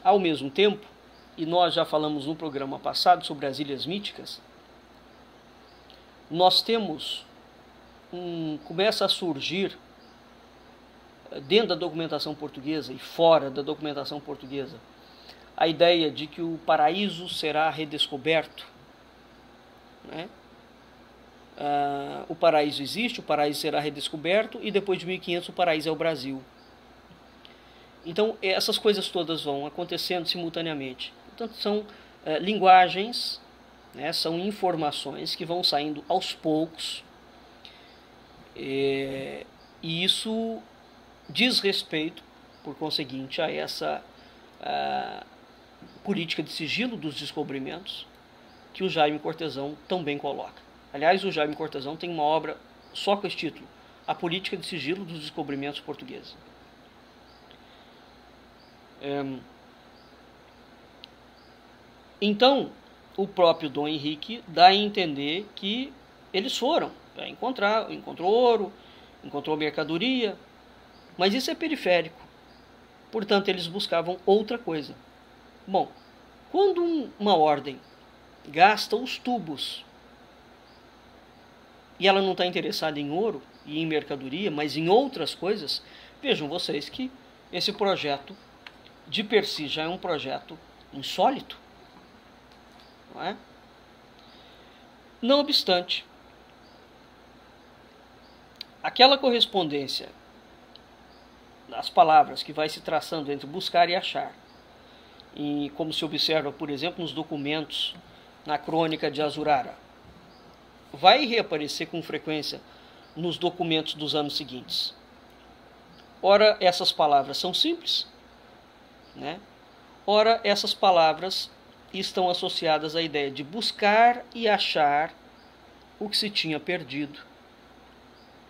[SPEAKER 1] Ao mesmo tempo, e nós já falamos no programa passado sobre as Ilhas Míticas, nós temos começa a surgir dentro da documentação portuguesa e fora da documentação portuguesa a ideia de que o paraíso será redescoberto, né? O paraíso existe, o paraíso será redescoberto e depois de 1500 o paraíso é o Brasil. Então essas coisas todas vão acontecendo simultaneamente. Portanto, são linguagens, né, são informações que vão saindo aos poucos, e isso diz respeito, por conseguinte, a essa política de sigilo dos descobrimentos que o Jaime Cortesão também coloca. Aliás, o Jaime Cortesão tem uma obra só com esse título, A Política de Sigilo dos Descobrimentos Portugueses. Então, o próprio Dom Henrique dá a entender que eles foram encontrou ouro, encontrou mercadoria, mas isso é periférico. Portanto, eles buscavam outra coisa. Bom, quando uma ordem gasta os tubos e ela não está interessada em ouro e em mercadoria, mas em outras coisas, vejam vocês que esse projeto de per si já é um projeto insólito, não é? Não obstante, aquela correspondência das palavras que vai se traçando entre buscar e achar, e como se observa, por exemplo, nos documentos na crônica de Azurara, vai reaparecer com frequência nos documentos dos anos seguintes. Ora, essas palavras são simples, né? Ora, essas palavras estão associadas à ideia de buscar e achar o que se tinha perdido.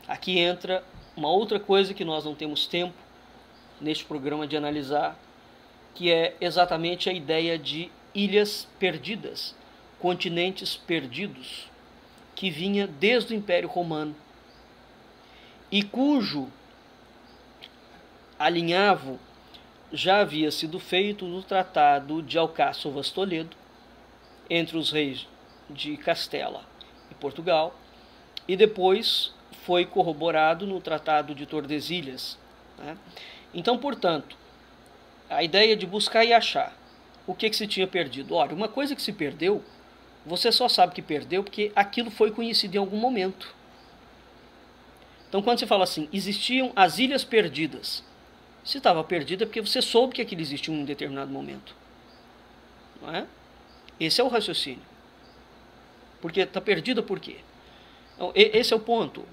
[SPEAKER 1] Aqui entra uma outra coisa que nós não temos tempo neste programa de analisar, que é exatamente a ideia de ilhas perdidas, continentes perdidos, que vinha desde o Império Romano e cujo alinhavo já havia sido feito no Tratado de Alcáçovas Toledo, entre os reis de Castela e Portugal, e depois foi corroborado no Tratado de Tordesilhas, né? Então, portanto, a ideia de buscar e achar o que se tinha perdido. Olha, uma coisa que se perdeu, você só sabe que perdeu porque aquilo foi conhecido em algum momento. Então, quando você fala assim, existiam as ilhas perdidas, se estava perdida é porque você soube que aquilo existiu em um determinado momento, não é? Esse é o raciocínio. Porque está perdida por quê? Então, esse é o ponto.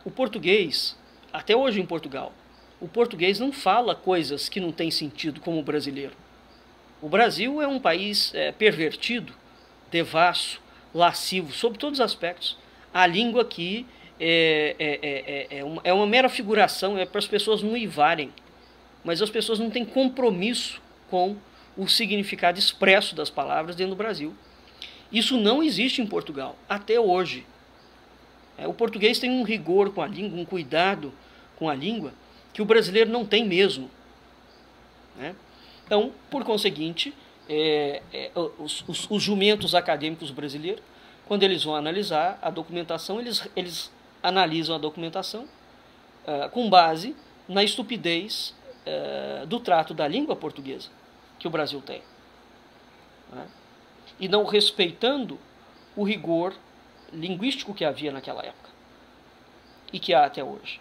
[SPEAKER 1] O português, até hoje em Portugal, o português não fala coisas que não têm sentido como o brasileiro. O Brasil é um país pervertido, devasso, lascivo, sob todos os aspectos. A língua aqui é uma mera figuração, é para as pessoas não uivarem, mas as pessoas não têm compromisso com o significado expresso das palavras dentro do Brasil. Isso não existe em Portugal, até hoje. O português tem um rigor com a língua, um cuidado com a língua, que o brasileiro não tem mesmo, né? Então, por conseguinte, os jumentos acadêmicos brasileiros, quando eles vão analisar a documentação, eles analisam a documentação com base na estupidez do trato da língua portuguesa que o Brasil tem, né? E não respeitando o rigor linguístico que havia naquela época e que há até hoje.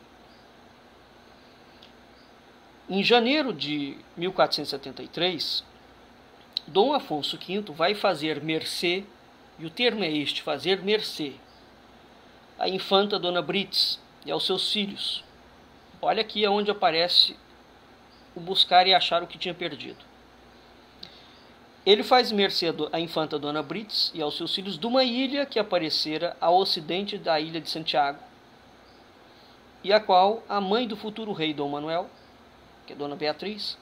[SPEAKER 1] Em janeiro de 1473, Dom Afonso V vai fazer mercê, e o termo é este, fazer mercê, à infanta Dona Brites e aos seus filhos. Olha aqui onde aparece o buscar e achar o que tinha perdido. Ele faz mercê à infanta Dona Brites e aos seus filhos de uma ilha que aparecera ao ocidente da ilha de Santiago, e a qual a mãe do futuro rei Dom Manuel, que é Dona Beatriz,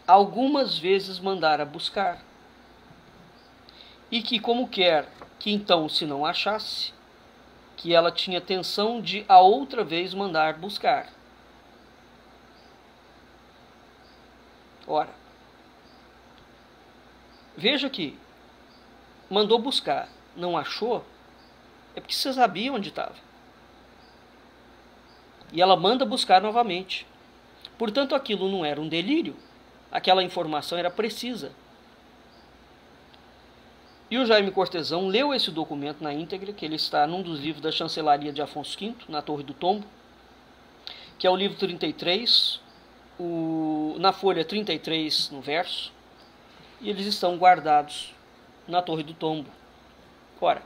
[SPEAKER 1] algumas vezes mandara buscar, e que, como quer que então se não achasse, que ela tinha intenção de a outra vez mandar buscar. Ora, veja que mandou buscar, não achou, é porque você sabia onde estava. E ela manda buscar novamente. Portanto, aquilo não era um delírio, aquela informação era precisa. E o Jaime Cortesão leu esse documento na íntegra, que ele está num dos livros da chancelaria de Afonso V, na Torre do Tombo, que é o livro 33, na folha 33, no verso, e eles estão guardados na Torre do Tombo. Ora,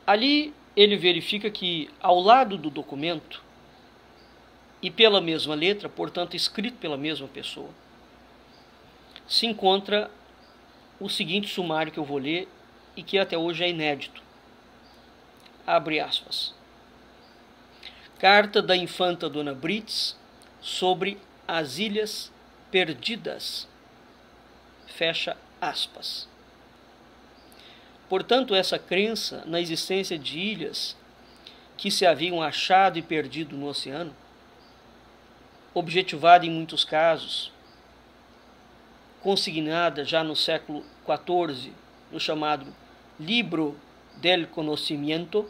[SPEAKER 1] ali ele verifica que ao lado do documento, e pela mesma letra, portanto escrito pela mesma pessoa, se encontra o seguinte sumário que eu vou ler e que até hoje é inédito. Abre aspas. Carta da infanta Dona Brits sobre as Ilhas Perdidas. Fecha aspas. Portanto, essa crença na existência de ilhas que se haviam achado e perdido no oceano, objetivada em muitos casos, consignada já no século XIV, no chamado Libro del Conocimiento.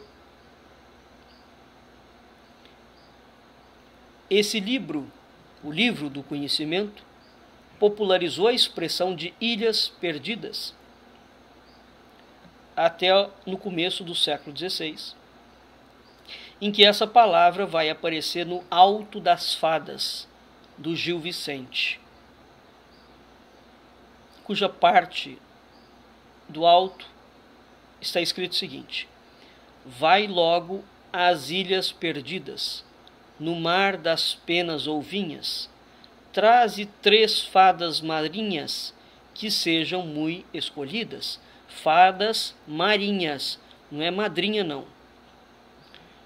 [SPEAKER 1] Esse livro, o livro do conhecimento, popularizou a expressão de ilhas perdidas até no começo do século XVI, em que essa palavra vai aparecer no Alto das Fadas, do Gil Vicente, cuja parte do alto está escrito o seguinte: vai logo às ilhas perdidas, no mar das penas ou vinhas, traze 3 fadas marinhas, que sejam muito escolhidas. Fadas marinhas, não é madrinha não.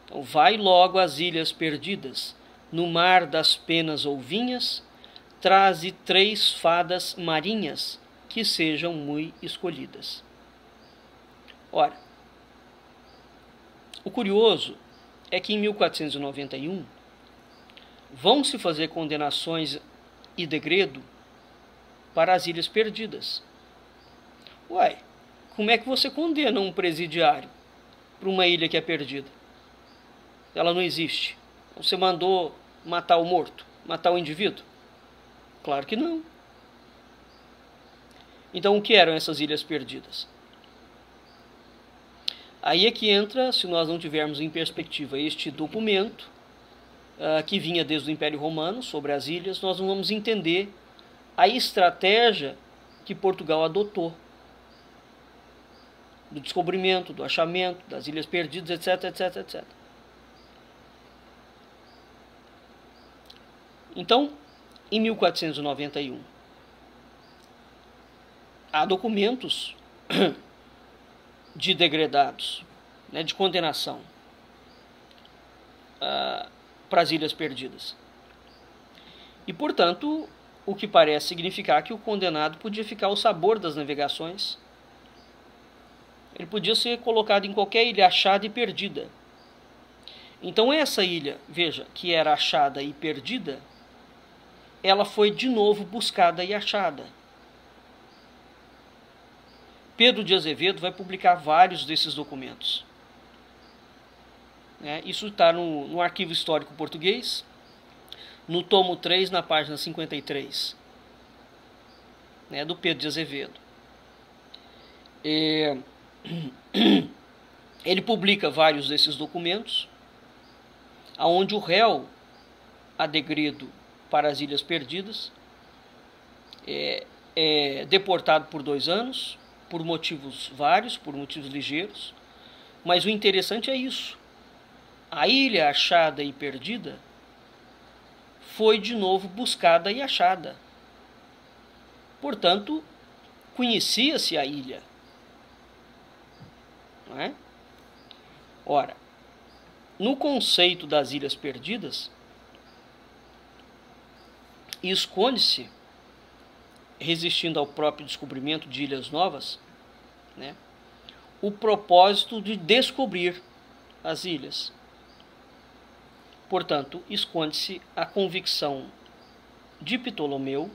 [SPEAKER 1] Então, vai logo às ilhas perdidas, no mar das penas ou vinhas, traze 3 fadas marinhas, que sejam muito escolhidas. Ora, o curioso é que em 1491 vão se fazer condenações e degredo para as Ilhas Perdidas. Uai, como é que você condena um presidiário para uma ilha que é perdida? Ela não existe. Você mandou matar o morto, matar o indivíduo? Claro que não. Então, o que eram essas ilhas perdidas? Aí é que entra, se nós não tivermos em perspectiva este documento, que vinha desde o Império Romano, sobre as ilhas, nós não vamos entender a estratégia que Portugal adotou do descobrimento, do achamento, das ilhas perdidas, etc, etc, etc. Então, em 1491, há documentos de degredados, né, de condenação para as Ilhas Perdidas. E, portanto, o que parece significar que o condenado podia ficar ao sabor das navegações. Ele podia ser colocado em qualquer ilha achada e perdida. Então essa ilha, veja, que era achada e perdida, ela foi de novo buscada e achada. Pedro de Azevedo vai publicar vários desses documentos. Isso está no Arquivo Histórico Português, no tomo 3, na página 53, do Pedro de Azevedo. Ele publica vários desses documentos, onde o réu a degredo para as Ilhas Perdidas é deportado por 2 anos, por motivos vários, por motivos ligeiros, mas o interessante é isso. A ilha achada e perdida foi de novo buscada e achada. Portanto, conhecia-se a ilha. Não é? Ora, no conceito das Ilhas Perdidas, esconde-se, resistindo ao próprio descobrimento de ilhas novas, né, o propósito de descobrir as ilhas. Portanto, esconde-se a convicção de Ptolomeu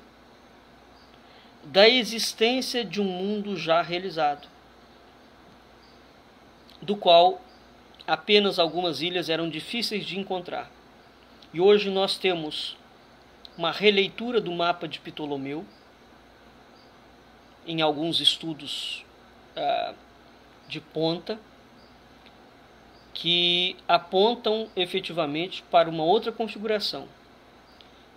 [SPEAKER 1] da existência de um mundo já realizado, do qual apenas algumas ilhas eram difíceis de encontrar. E hoje nós temos uma releitura do mapa de Ptolomeu em alguns estudos de ponta, que apontam efetivamente para uma outra configuração.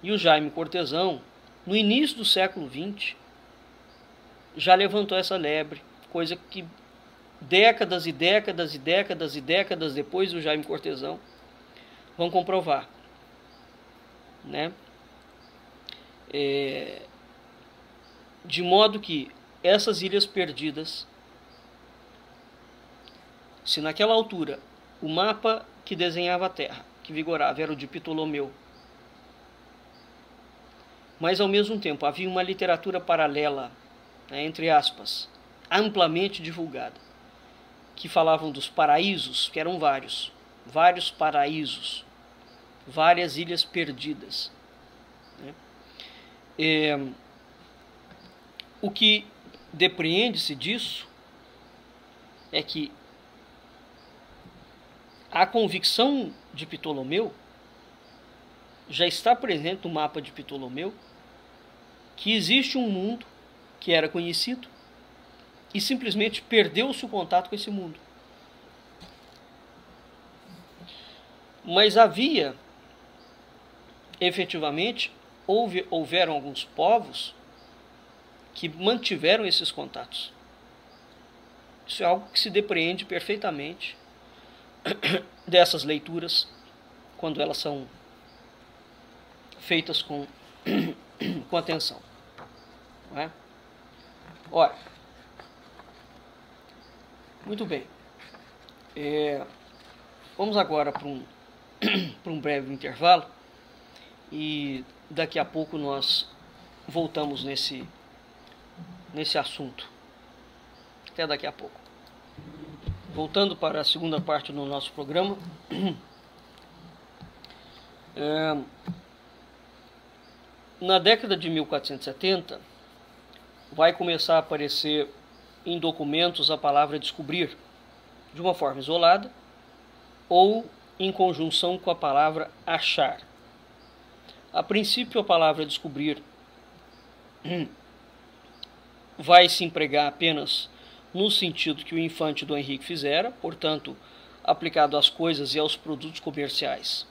[SPEAKER 1] E o Jaime Cortesão, no início do século XX, já levantou essa lebre, coisa que décadas e décadas e décadas e décadas depois do Jaime Cortesão vão comprovar, né? De modo que essas ilhas perdidas, se naquela altura o mapa que desenhava a Terra, que vigorava, era o de Ptolomeu, mas ao mesmo tempo havia uma literatura paralela, né, entre aspas, amplamente divulgada, que falavam dos paraísos, que eram vários paraísos, várias ilhas perdidas, né? O que depreende-se disso é que a convicção de Ptolomeu já está presente no mapa de Ptolomeu, que existe um mundo que era conhecido e simplesmente perdeu-se o contato com esse mundo. Mas havia, efetivamente, houveram alguns povos que mantiveram esses contatos. Isso é algo que se depreende perfeitamente dessas leituras, quando elas são feitas com atenção. Não é? Ora, muito bem. Vamos agora para um breve intervalo e daqui a pouco nós voltamos nesse assunto. Até daqui a pouco. Voltando para a segunda parte do nosso programa, na década de 1470 vai começar a aparecer em documentos a palavra descobrir, de uma forma isolada ou em conjunção com a palavra achar. A princípio, a palavra descobrir vai se empregar apenas no sentido que o infante Dom Henrique fizera, portanto, aplicado às coisas e aos produtos comerciais.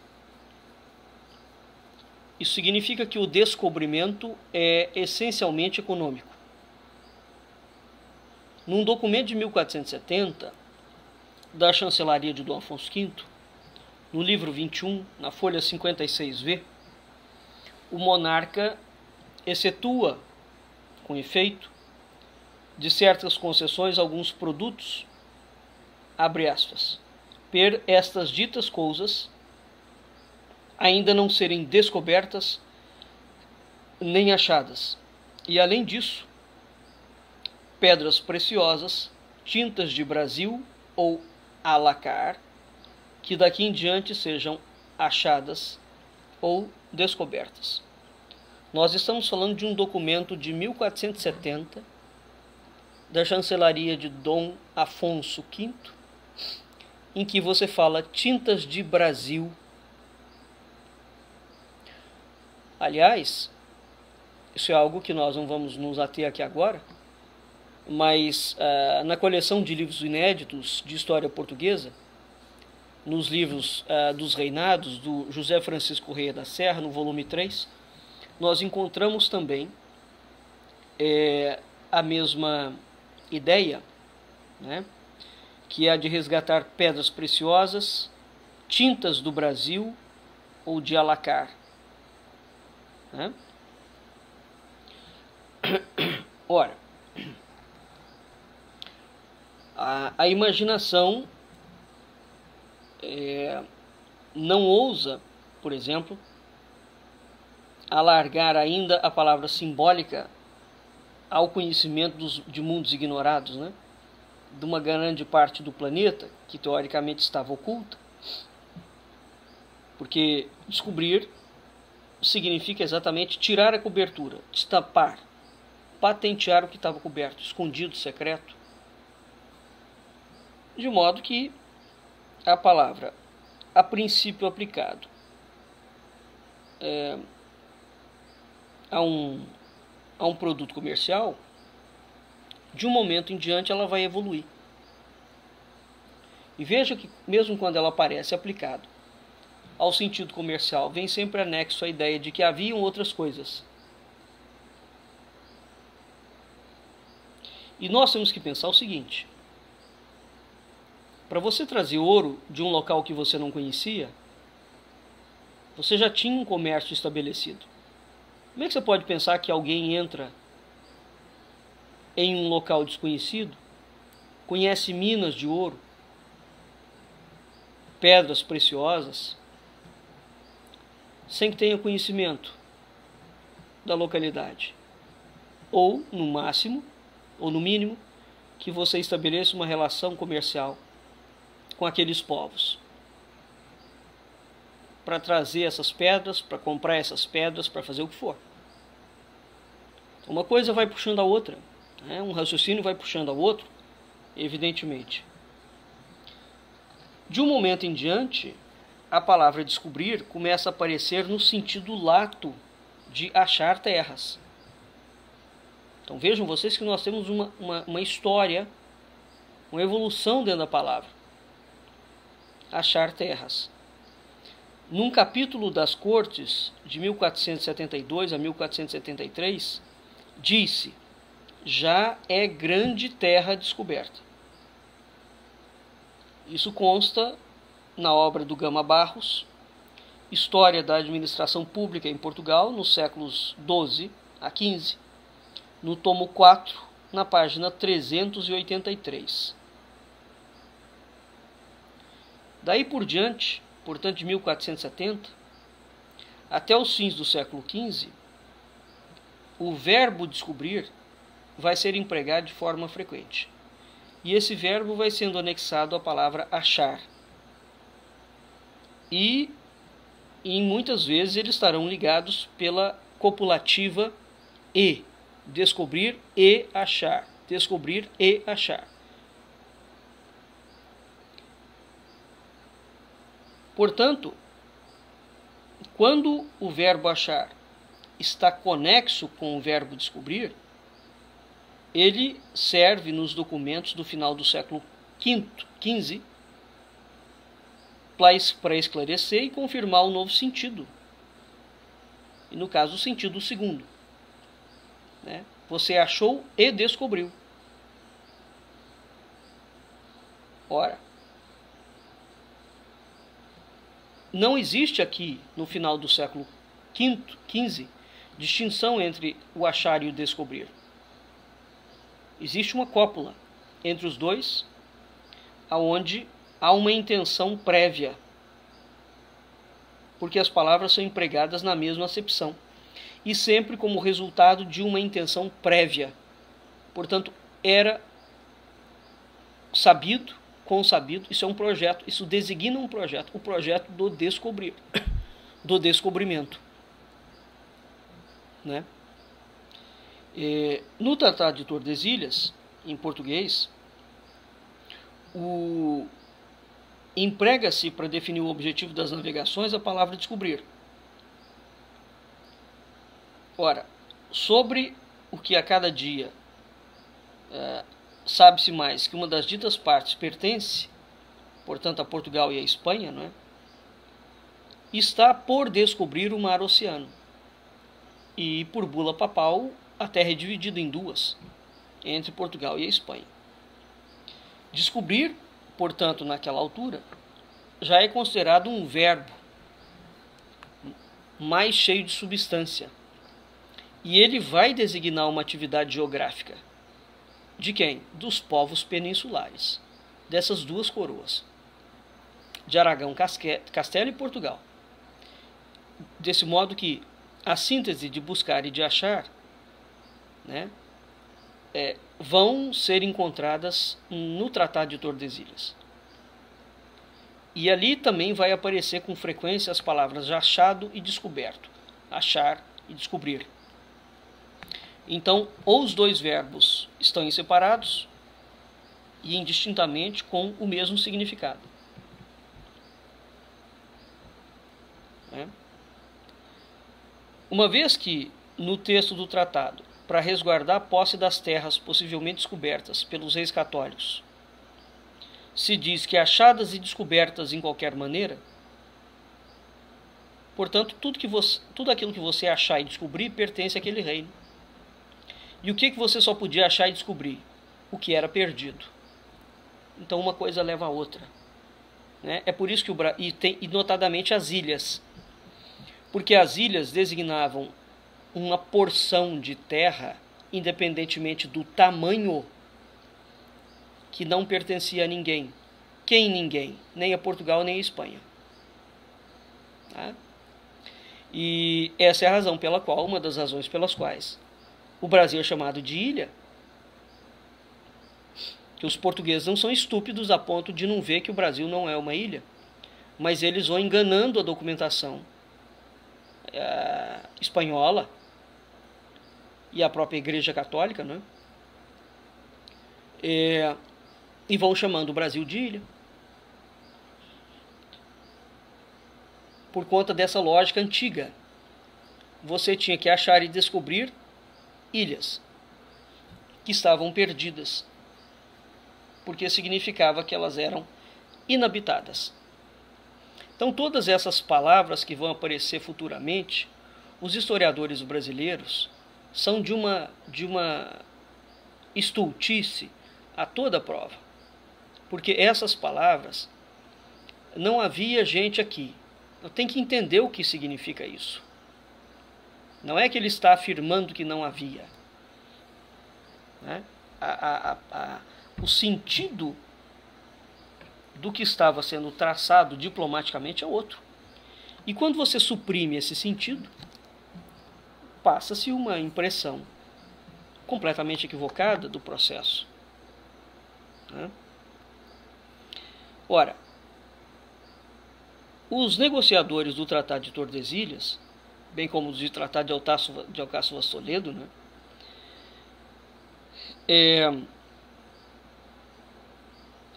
[SPEAKER 1] Isso significa que o descobrimento é essencialmente econômico. Num documento de 1470, da chancelaria de Dom Afonso V, no livro 21, na folha 56V, o monarca excetua, com efeito, de certas concessões alguns produtos, abre aspas, per estas ditas coisas ainda não serem descobertas nem achadas, e além disso, pedras preciosas, tintas de Brasil ou alacar, que daqui em diante sejam achadas ou descobertas. Nós estamos falando de um documento de 1470 da chancelaria de Dom Afonso V, em que você fala tintas de Brasil. Aliás, isso é algo que nós não vamos nos ater aqui agora, mas na coleção de livros inéditos de história portuguesa, nos livros dos reinados, do José Francisco Correia da Serra, no volume 3, nós encontramos também a mesma ideia, né, que é a de resgatar pedras preciosas, tintas do Brasil ou de alacar. Né? Ora, a imaginação não ousa, por exemplo, alargar ainda a palavra simbólica ao conhecimento de mundos ignorados, né? De uma grande parte do planeta que teoricamente estava oculta, porque descobrir significa exatamente tirar a cobertura, destapar, patentear o que estava coberto, escondido, secreto, de modo que a palavra, a princípio aplicado a um produto comercial, de um momento em diante ela vai evoluir. E veja que mesmo quando ela aparece aplicado ao sentido comercial, vem sempre anexo a ideia de que haviam outras coisas. E nós temos que pensar o seguinte: para você trazer ouro de um local que você não conhecia, você já tinha um comércio estabelecido. Como é que você pode pensar que alguém entra em um local desconhecido, conhece minas de ouro, pedras preciosas, sem que tenha conhecimento da localidade? Ou, no máximo, ou no mínimo, que você estabeleça uma relação comercial com aqueles povos, para trazer essas pedras, para comprar essas pedras, para fazer o que for. Uma coisa vai puxando a outra, né? Um raciocínio vai puxando ao outro, evidentemente. De um momento em diante, a palavra descobrir começa a aparecer no sentido lato de achar terras. Então vejam vocês que nós temos uma história, uma evolução dentro da palavra. Achar terras. Num capítulo das Cortes, de 1472 a 1473, disse: já é grande terra descoberta. Isso consta na obra do Gama Barros, História da Administração Pública em Portugal, nos séculos XII a XV, no tomo 4, na página 383. Daí por diante, portanto de 1470, até os fins do século XV, o verbo descobrir vai ser empregado de forma frequente. E esse verbo vai sendo anexado à palavra achar. E muitas vezes eles estarão ligados pela copulativa e. Descobrir e achar. Descobrir e achar. Portanto, quando o verbo achar está conexo com o verbo descobrir, ele serve nos documentos do final do século XV para esclarecer e confirmar um novo sentido. E no caso, o sentido segundo. Né? Você achou e descobriu. Ora, não existe aqui, no final do século XV, distinção entre o achar e o descobrir. Existe uma cópula entre os dois, aonde há uma intenção prévia, porque as palavras são empregadas na mesma acepção, e sempre como resultado de uma intenção prévia. Portanto, era sabido, consabido, isso é um projeto, isso designa um projeto, o projeto do descobrir, do descobrimento. Né? No Tratado de Tordesilhas, em português, emprega-se para definir o objetivo das navegações a palavra descobrir. Ora, sobre o que a cada dia sabe-se mais que uma das ditas partes pertence, portanto, a Portugal e a Espanha, não é? Está por descobrir o mar oceano. E por bula papal, a terra é dividida em duas, entre Portugal e a Espanha. Descobrir, portanto, naquela altura, já é considerado um verbo mais cheio de substância. E ele vai designar uma atividade geográfica. De quem? Dos povos peninsulares, dessas duas coroas. de Aragão, Castela e Portugal. Desse modo que a síntese de buscar e de achar, né, vão ser encontradas no Tratado de Tordesilhas. E ali também vai aparecer com frequência as palavras achado e descoberto, achar e descobrir. Então, ou os dois verbos estão separados e indistintamente com o mesmo significado. Uma vez que, no texto do tratado, para resguardar a posse das terras possivelmente descobertas pelos reis católicos, se diz que achadas e descobertas em qualquer maneira, portanto, tudo aquilo que você achar e descobrir pertence àquele reino. E o que você só podia achar e descobrir? O que era perdido. Então uma coisa leva a outra. Né? É por isso que e notadamente as ilhas. Porque as ilhas designavam uma porção de terra, independentemente do tamanho, que não pertencia a ninguém. Quem ninguém? Nem a Portugal, nem a Espanha. Tá? E essa é a razão pela qual, uma das razões pelas quais o Brasil é chamado de ilha, que os portugueses não são estúpidos a ponto de não ver que o Brasil não é uma ilha, mas eles vão enganando a documentação espanhola e a própria Igreja Católica, né? E vão chamando o Brasil de ilha. Por conta dessa lógica antiga. Você tinha que achar e descobrir ilhas que estavam perdidas, porque significava que elas eram inabitadas. Então, todas essas palavras que vão aparecer futuramente, os historiadores brasileiros são de uma estultice a toda prova, porque essas palavras não havia gente aqui. Tem que entender o que significa isso. Não é que ele está afirmando que não havia. Né? O sentido do que estava sendo traçado diplomaticamente é outro. E quando você suprime esse sentido, passa-se uma impressão completamente equivocada do processo. Né? Ora, os negociadores do Tratado de Tordesilhas, bem como os do Tratado de Alcáçovas Toledo, né,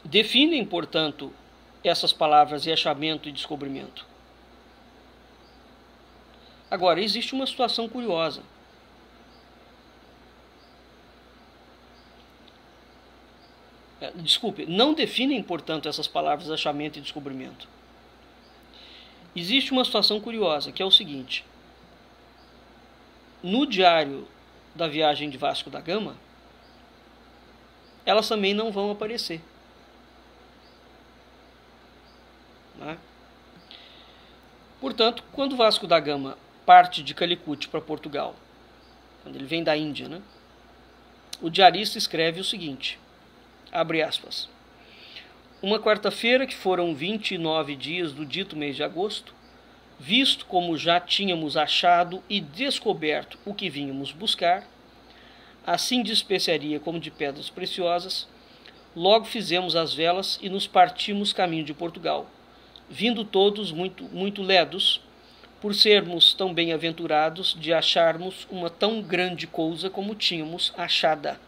[SPEAKER 1] definem, portanto, essas palavras de achamento e descobrimento. Agora, existe uma situação curiosa. Desculpe, não definem, portanto, essas palavras de achamento e descobrimento. Existe uma situação curiosa, que é o seguinte. No diário da viagem de Vasco da Gama, elas também não vão aparecer. Né? Portanto, quando Vasco da Gama parte de Calicut para Portugal, quando ele vem da Índia, né, o diarista escreve o seguinte, abre aspas, uma quarta-feira que foram 29 dias do dito mês de agosto, visto como já tínhamos achado e descoberto o que vínhamos buscar, assim de especiaria como de pedras preciosas, logo fizemos as velas e nos partimos caminho de Portugal, vindo todos muito ledos, por sermos tão bem-aventurados de acharmos uma tão grande coisa como tínhamos achada.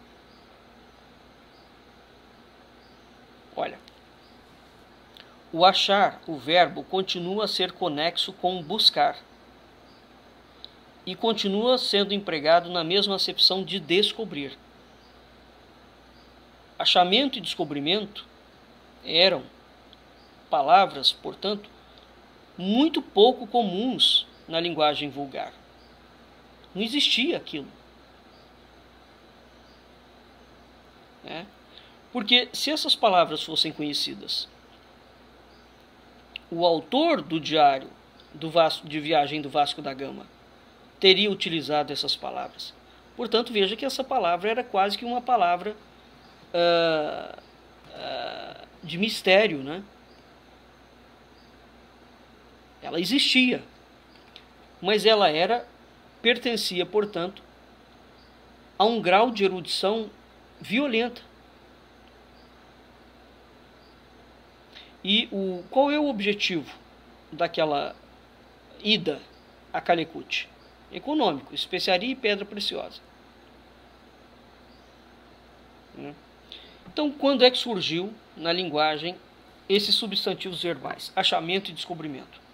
[SPEAKER 1] Olha, o achar, o verbo, continua a ser conexo com buscar e continua sendo empregado na mesma acepção de descobrir. Achamento e descobrimento eram palavras, portanto, muito pouco comuns na linguagem vulgar. Não existia aquilo. Né? Porque se essas palavras fossem conhecidas, o autor do diário de viagem do Vasco da Gama teria utilizado essas palavras. Portanto, veja que essa palavra era quase que uma palavra de mistério, né? Ela existia, mas ela pertencia, portanto, a um grau de erudição violenta. E qual é o objetivo daquela ida a Calicut? Econômico, especiaria e pedra preciosa. Então, quando é que surgiu na linguagem esses substantivos verbais? Achamento e descobrimento.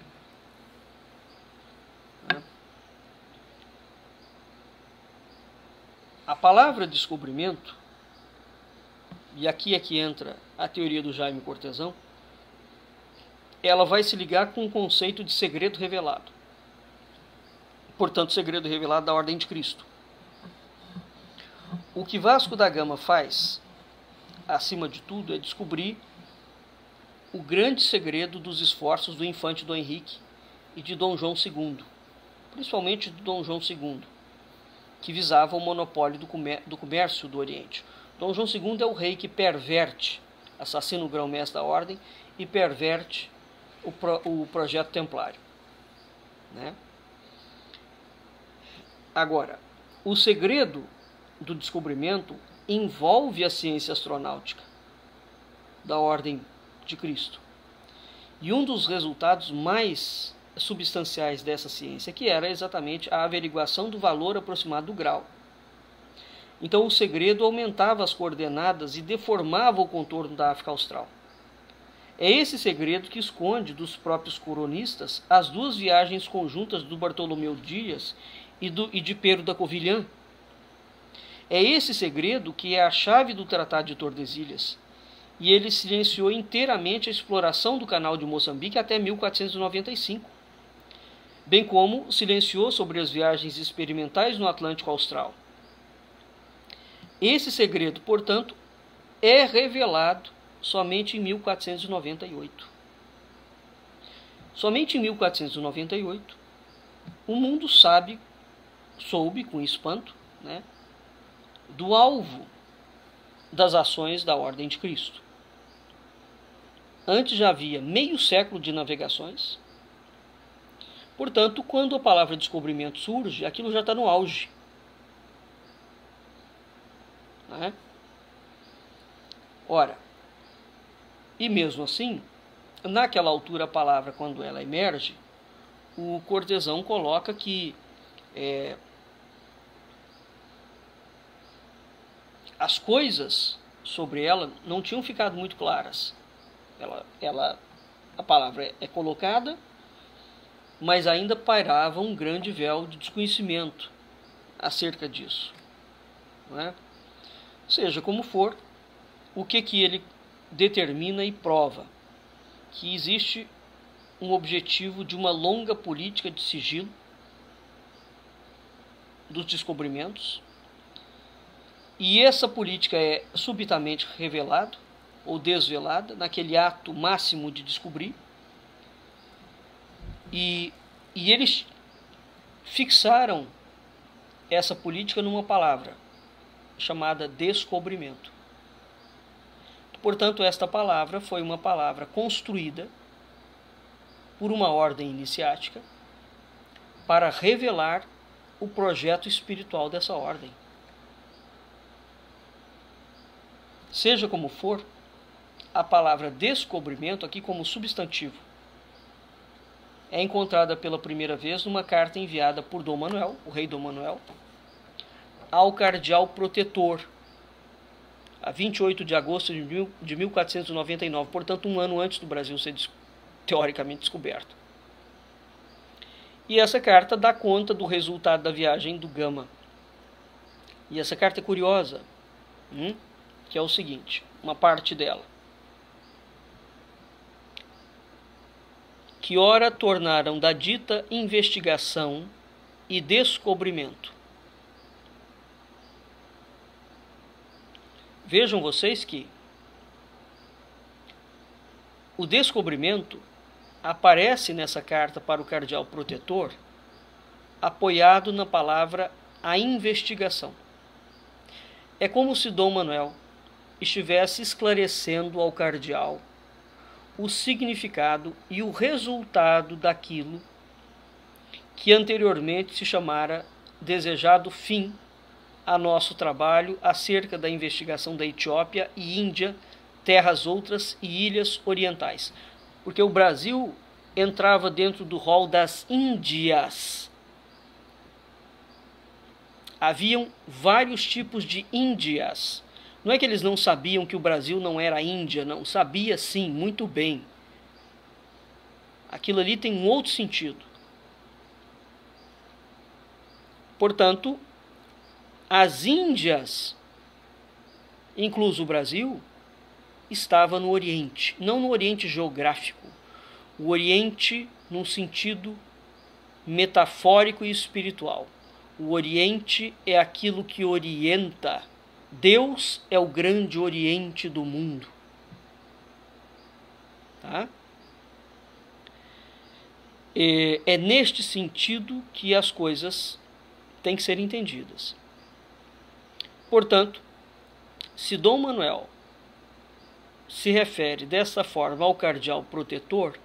[SPEAKER 1] A palavra descobrimento, e aqui é que entra a teoria do Jaime Cortesão, ela vai se ligar com o conceito de segredo revelado. Portanto, segredo revelado da ordem de Cristo. O que Vasco da Gama faz, acima de tudo, é descobrir o grande segredo dos esforços do infante Dom Henrique e de Dom João II, principalmente de Dom João II, que visava o monopólio do comércio do Oriente. Dom João II é o rei que perverte, assassina o grão-mestre da ordem e perverte o projeto templário. Agora, o segredo do descobrimento envolve a ciência astronáutica da ordem de Cristo. E um dos resultados mais substanciais dessa ciência, que era exatamente a averiguação do valor aproximado do grau. Então o segredo aumentava as coordenadas e deformava o contorno da África Austral. É esse segredo que esconde dos próprios coronistas as duas viagens conjuntas do Bartolomeu Dias e de Pero da Covilhã. É esse segredo que é a chave do Tratado de Tordesilhas, e ele silenciou inteiramente a exploração do canal de Moçambique até 1495, bem como silenciou sobre as viagens experimentais no Atlântico Austral. Esse segredo, portanto, é revelado somente em 1498. Somente em 1498, o mundo soube com espanto, do alvo das ações da Ordem de Cristo. Antes já havia meio século de navegações. Portanto, quando a palavra descobrimento surge, aquilo já está no auge. Ora, e mesmo assim, naquela altura a palavra, quando ela emerge, o Cortesão coloca que as coisas sobre ela não tinham ficado muito claras. A palavra é colocada, mas ainda pairava um grande véu de desconhecimento acerca disso. Seja como for, o que ele determina e prova? Que existe um objetivo de uma longa política de sigilo dos descobrimentos, e essa política é subitamente revelada ou desvelada naquele ato máximo de descobrir, e eles fixaram essa política numa palavra chamada descobrimento. Portanto, esta palavra foi uma palavra construída por uma ordem iniciática para revelar o projeto espiritual dessa ordem. Seja como for, a palavra descobrimento, aqui como substantivo, é encontrada pela primeira vez numa carta enviada por Dom Manuel, o rei Dom Manuel, ao cardeal protetor, a 28 de agosto de 1499, portanto um ano antes do Brasil ser teoricamente descoberto. E essa carta dá conta do resultado da viagem do Gama. E essa carta é curiosa, que é o seguinte, uma parte dela. Que ora tornaram da dita investigação e descobrimento. Vejam vocês que o descobrimento aparece nessa carta para o cardeal protetor apoiado na palavra a investigação. É como se Dom Manuel estivesse esclarecendo ao cardeal o significado e o resultado daquilo que anteriormente se chamara desejado fim a nosso trabalho acerca da investigação da Etiópia e Índia, terras outras e ilhas orientais. Porque o Brasil entrava dentro do rol das Índias. Haviam vários tipos de Índias. Não é que eles não sabiam que o Brasil não era Índia, não. Sabia sim, muito bem. Aquilo ali tem um outro sentido. Portanto, as Índias, incluso o Brasil, estava no Oriente. Não no Oriente geográfico. O Oriente num sentido metafórico e espiritual. O Oriente é aquilo que orienta. Deus é o grande Oriente do mundo. Tá? É neste sentido que as coisas têm que ser entendidas. Portanto, se Dom Manuel se refere dessa forma ao cardeal protetor,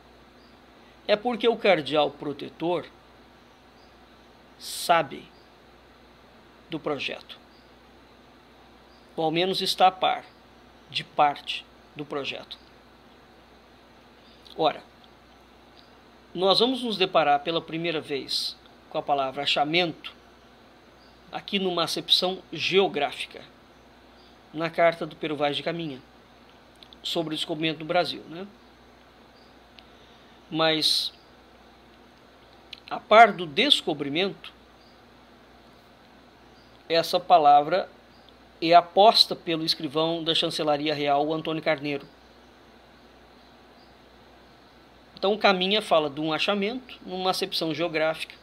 [SPEAKER 1] é porque o cardeal protetor sabe do projeto. Ou ao menos está a par de parte do projeto. Ora, nós vamos nos deparar pela primeira vez com a palavra achamento aqui numa acepção geográfica, na carta do Pero Vaz de Caminha, sobre o descobrimento do Brasil, né? Mas, a par do descobrimento, essa palavra é aposta pelo escrivão da Chancelaria Real, Antônio Carneiro. Então, Caminha fala de um achamento, numa acepção geográfica.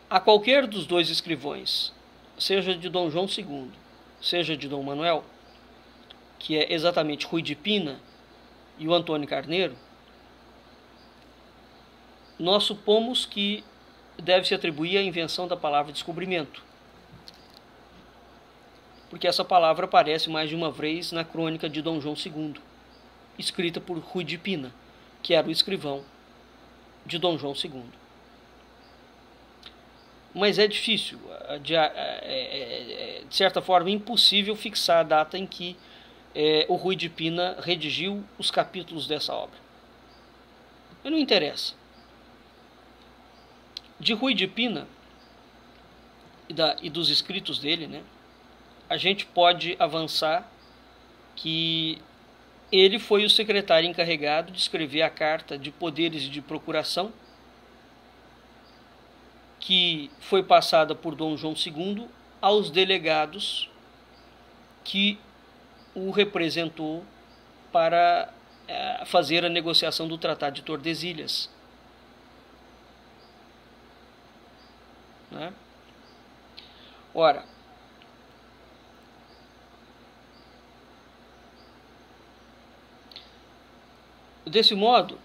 [SPEAKER 1] A qualquer dos dois escrivões, seja de Dom João II, seja de Dom Manuel, que é exatamente Rui de Pina e o Antônio Carneiro, nós supomos que deve-se atribuir a invenção da palavra descobrimento, porque essa palavra aparece mais de uma vez na crônica de Dom João II, escrita por Rui de Pina, que era o escrivão de Dom João II. Mas é difícil, de certa forma impossível fixar a data em que o Rui de Pina redigiu os capítulos dessa obra. Mas não interessa. De Rui de Pina e dos escritos dele, né, a gente pode avançar que ele foi o secretário encarregado de escrever a carta de poderes e de procuração que foi passada por Dom João II aos delegados que o representou para fazer a negociação do Tratado de Tordesilhas. Né? Ora, desse modo,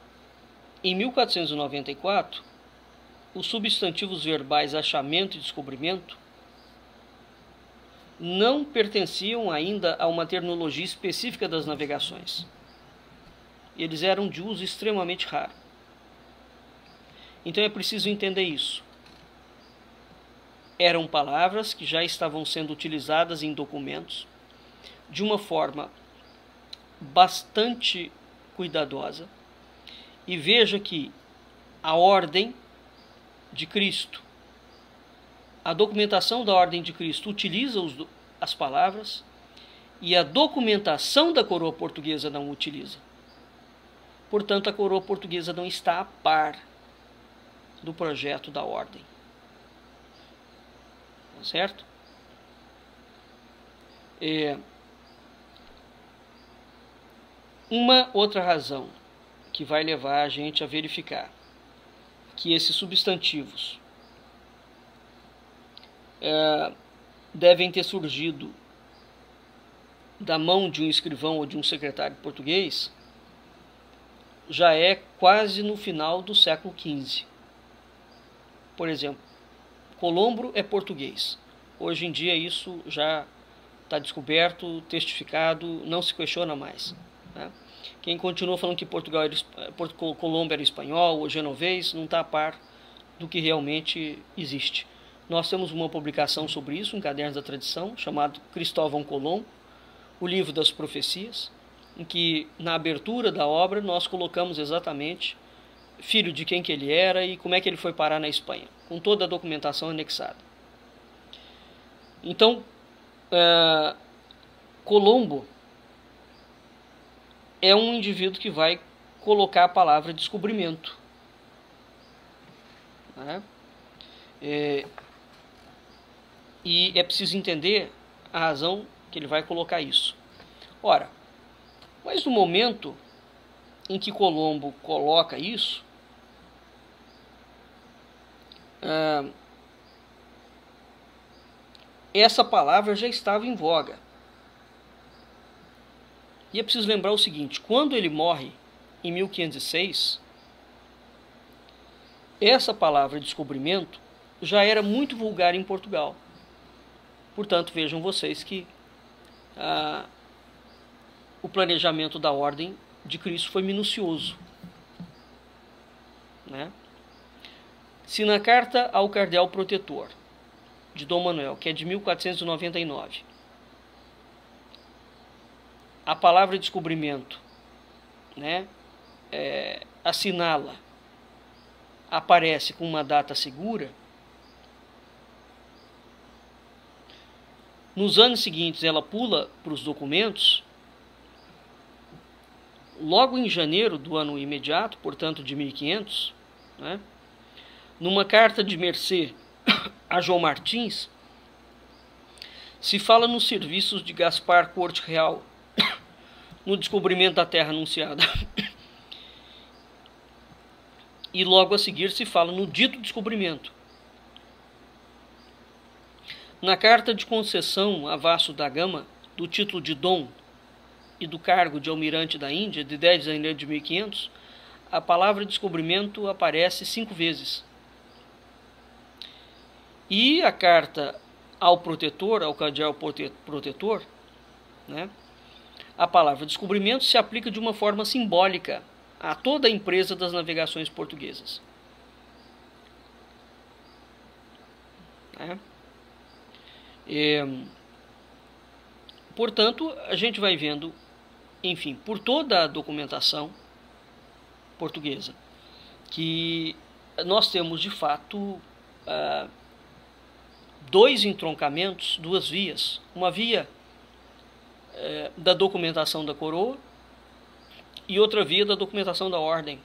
[SPEAKER 1] em 1494, os substantivos verbais achamento e descobrimento não pertenciam ainda a uma terminologia específica das navegações. Eles eram de uso extremamente raro. Então é preciso entender isso. Eram palavras que já estavam sendo utilizadas em documentos de uma forma bastante cuidadosa. E veja que a ordem de Cristo, a documentação da ordem de Cristo utiliza as palavras e a documentação da coroa portuguesa não utiliza. Portanto, a coroa portuguesa não está a par do projeto da ordem. Certo? Uma outra razão que vai levar a gente a verificar que esses substantivos devem ter surgido da mão de um escrivão ou de um secretário português já é quase no final do século XV. Por exemplo, Colombo é português. Hoje em dia isso já está descoberto, testificado, não se questiona mais, né? Quem continua falando que Colombo era espanhol ou genovês não está a par do que realmente existe. Nós temos uma publicação sobre isso, em Cadernos da Tradição, chamado Cristóvão Colombo, o livro das profecias, em que na abertura da obra nós colocamos exatamente filho de quem que ele era e como é que ele foi parar na Espanha, com toda a documentação anexada. Então, Colombo é um indivíduo que vai colocar a palavra descobrimento, né? E é preciso entender a razão que ele vai colocar isso. Ora, mas no momento em que Colombo coloca isso, essa palavra já estava em voga. E é preciso lembrar o seguinte: quando ele morre em 1506, essa palavra descobrimento já era muito vulgar em Portugal. Portanto, vejam vocês que o planejamento da Ordem de Cristo foi minucioso, né? Se na carta ao Cardeal Protetor de Dom Manuel, que é de 1499, a palavra descobrimento, né, assinala, aparece com uma data segura, nos anos seguintes ela pula para os documentos. Logo em janeiro do ano imediato, portanto de 1500, né, numa carta de mercê a João Martins, se fala nos serviços de Gaspar Corte Real no descobrimento da terra anunciada. E logo a seguir se fala no dito descobrimento. Na carta de concessão a Vasco da Gama, do título de Dom e do cargo de almirante da Índia, de 10 de janeiro de 1500, a palavra descobrimento aparece 5 vezes. E a carta ao protetor, ao cardeal protetor, né, a palavra descobrimento se aplica de uma forma simbólica a toda a empresa das navegações portuguesas, né? Portanto, a gente vai vendo, enfim, por toda a documentação portuguesa, que nós temos de fato dois entroncamentos, duas vias. Uma via da documentação da coroa e outra via da documentação da ordem.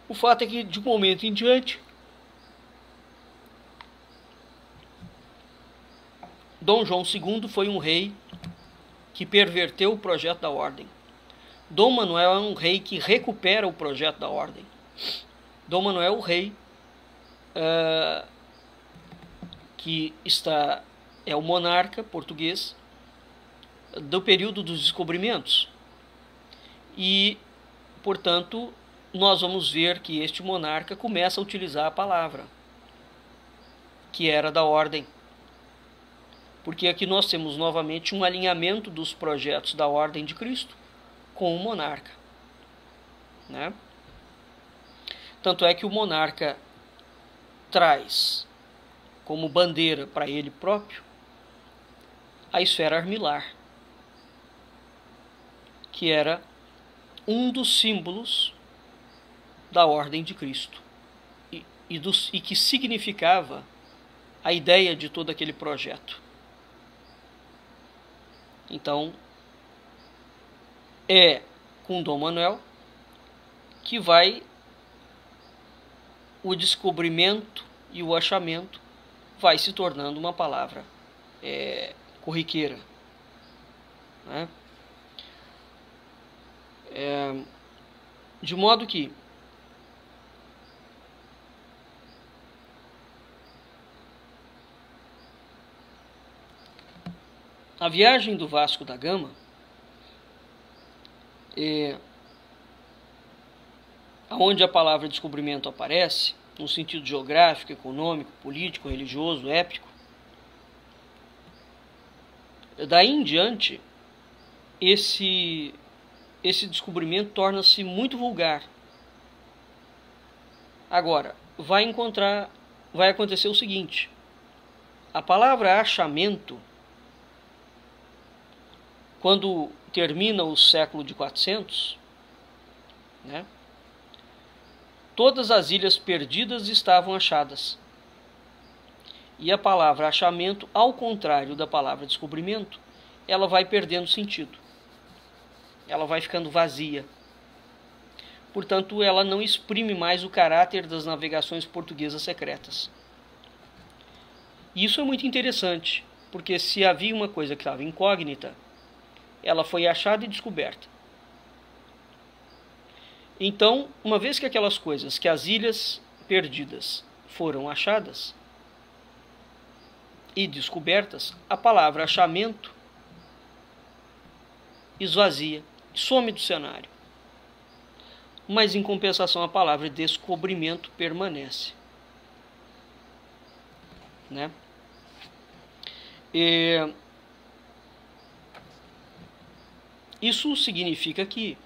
[SPEAKER 1] O fato é que, de um momento em diante, Dom João II foi um rei que perverteu o projeto da ordem. Dom Manuel é um rei que recupera o projeto da ordem. Dom Manuel é o rei que é o monarca português do período dos descobrimentos. E, portanto, nós vamos ver que este monarca começa a utilizar a palavra, que era da ordem. Porque aqui nós temos novamente um alinhamento dos projetos da Ordem de Cristo com o monarca, né? Tanto é que o monarca traz como bandeira para ele próprio a esfera armilar, que era um dos símbolos da Ordem de Cristo e que significava a ideia de todo aquele projeto. Então, é com Dom Manuel que o descobrimento e o achamento vai se tornando uma palavra corriqueira, né? De modo que a viagem do Vasco da Gama, onde a palavra descobrimento aparece, no sentido geográfico, econômico, político, religioso, épico, Daí em diante, esse descobrimento torna-se muito vulgar. Agora, vai acontecer o seguinte: a palavra achamento, quando termina o século de 400, né, todas as ilhas perdidas estavam achadas. E a palavra achamento, ao contrário da palavra descobrimento, ela vai perdendo sentido. Ela vai ficando vazia. Portanto, ela não exprime mais o caráter das navegações portuguesas secretas. E isso é muito interessante, porque se havia uma coisa que estava incógnita, ela foi achada e descoberta. Então, uma vez que aquelas coisas, que as ilhas perdidas foram achadas e descobertas, a palavra achamento esvazia, some do cenário. Mas, em compensação, a palavra descobrimento permanece. Né? Isso significa que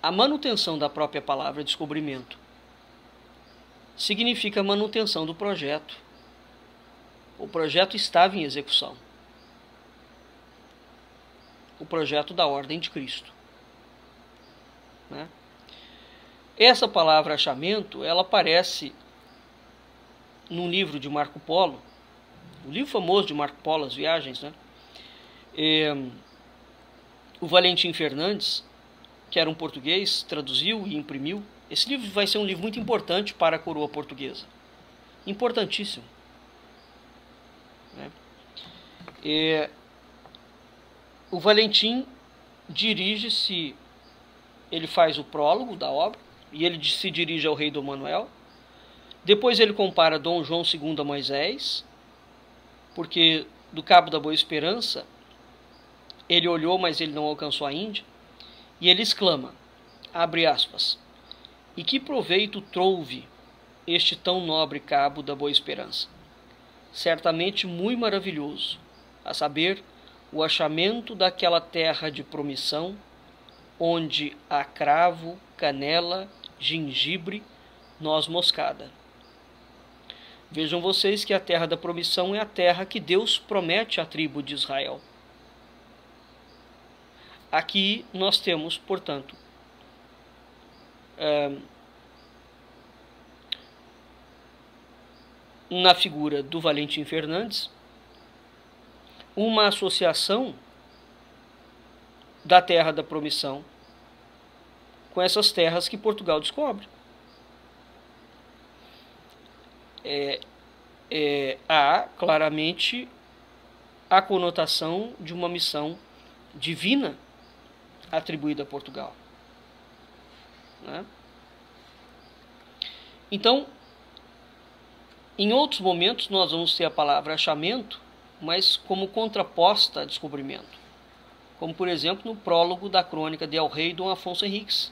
[SPEAKER 1] a manutenção da própria palavra descobrimento significa a manutenção do projeto. O projeto estava em execução. O projeto da ordem de Cristo. Né? Essa palavra achamento, ela aparece num livro de Marco Polo, o livro famoso de Marco Polo, As Viagens, né? O Valentim Fernandes, que era um português, traduziu e imprimiu. Esse livro vai ser um livro muito importante para a coroa portuguesa. Importantíssimo. Né? O Valentim dirige-se, ele faz o prólogo da obra, e ele se dirige ao rei Dom Manuel. Depois ele compara Dom João II a Moisés, porque do Cabo da Boa Esperança ele olhou, mas ele não alcançou a Índia. E ele exclama, abre aspas, e que proveito trouve este tão nobre Cabo da Boa Esperança? Certamente muito maravilhoso, a saber, o achamento daquela terra de promissão, onde há cravo, canela, gengibre, noz moscada. Vejam vocês que a terra da promissão é a terra que Deus promete à tribo de Israel. Aqui nós temos, portanto, na figura do Valentim Fernandes, uma associação da terra da promissão com essas terras que Portugal descobre. Há claramente a conotação de uma missão divina atribuída a Portugal. Né? Então, em outros momentos nós vamos ter a palavra achamento, mas como contraposta a descobrimento. Como, por exemplo, no prólogo da crônica de El Rei Dom Afonso Henriques,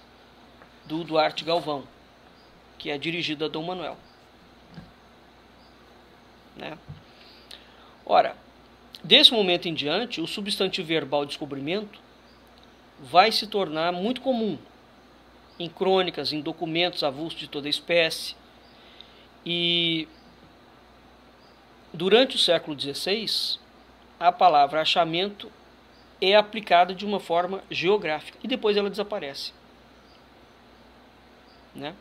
[SPEAKER 1] do Duarte Galvão, que é dirigida a Dom Manuel. Né? Ora, desse momento em diante, o substantivo verbal descobrimento vai se tornar muito comum em crônicas, em documentos avulsos de toda espécie. E durante o século XVI, a palavra achamento é aplicada de uma forma geográfica e depois ela desaparece. Né?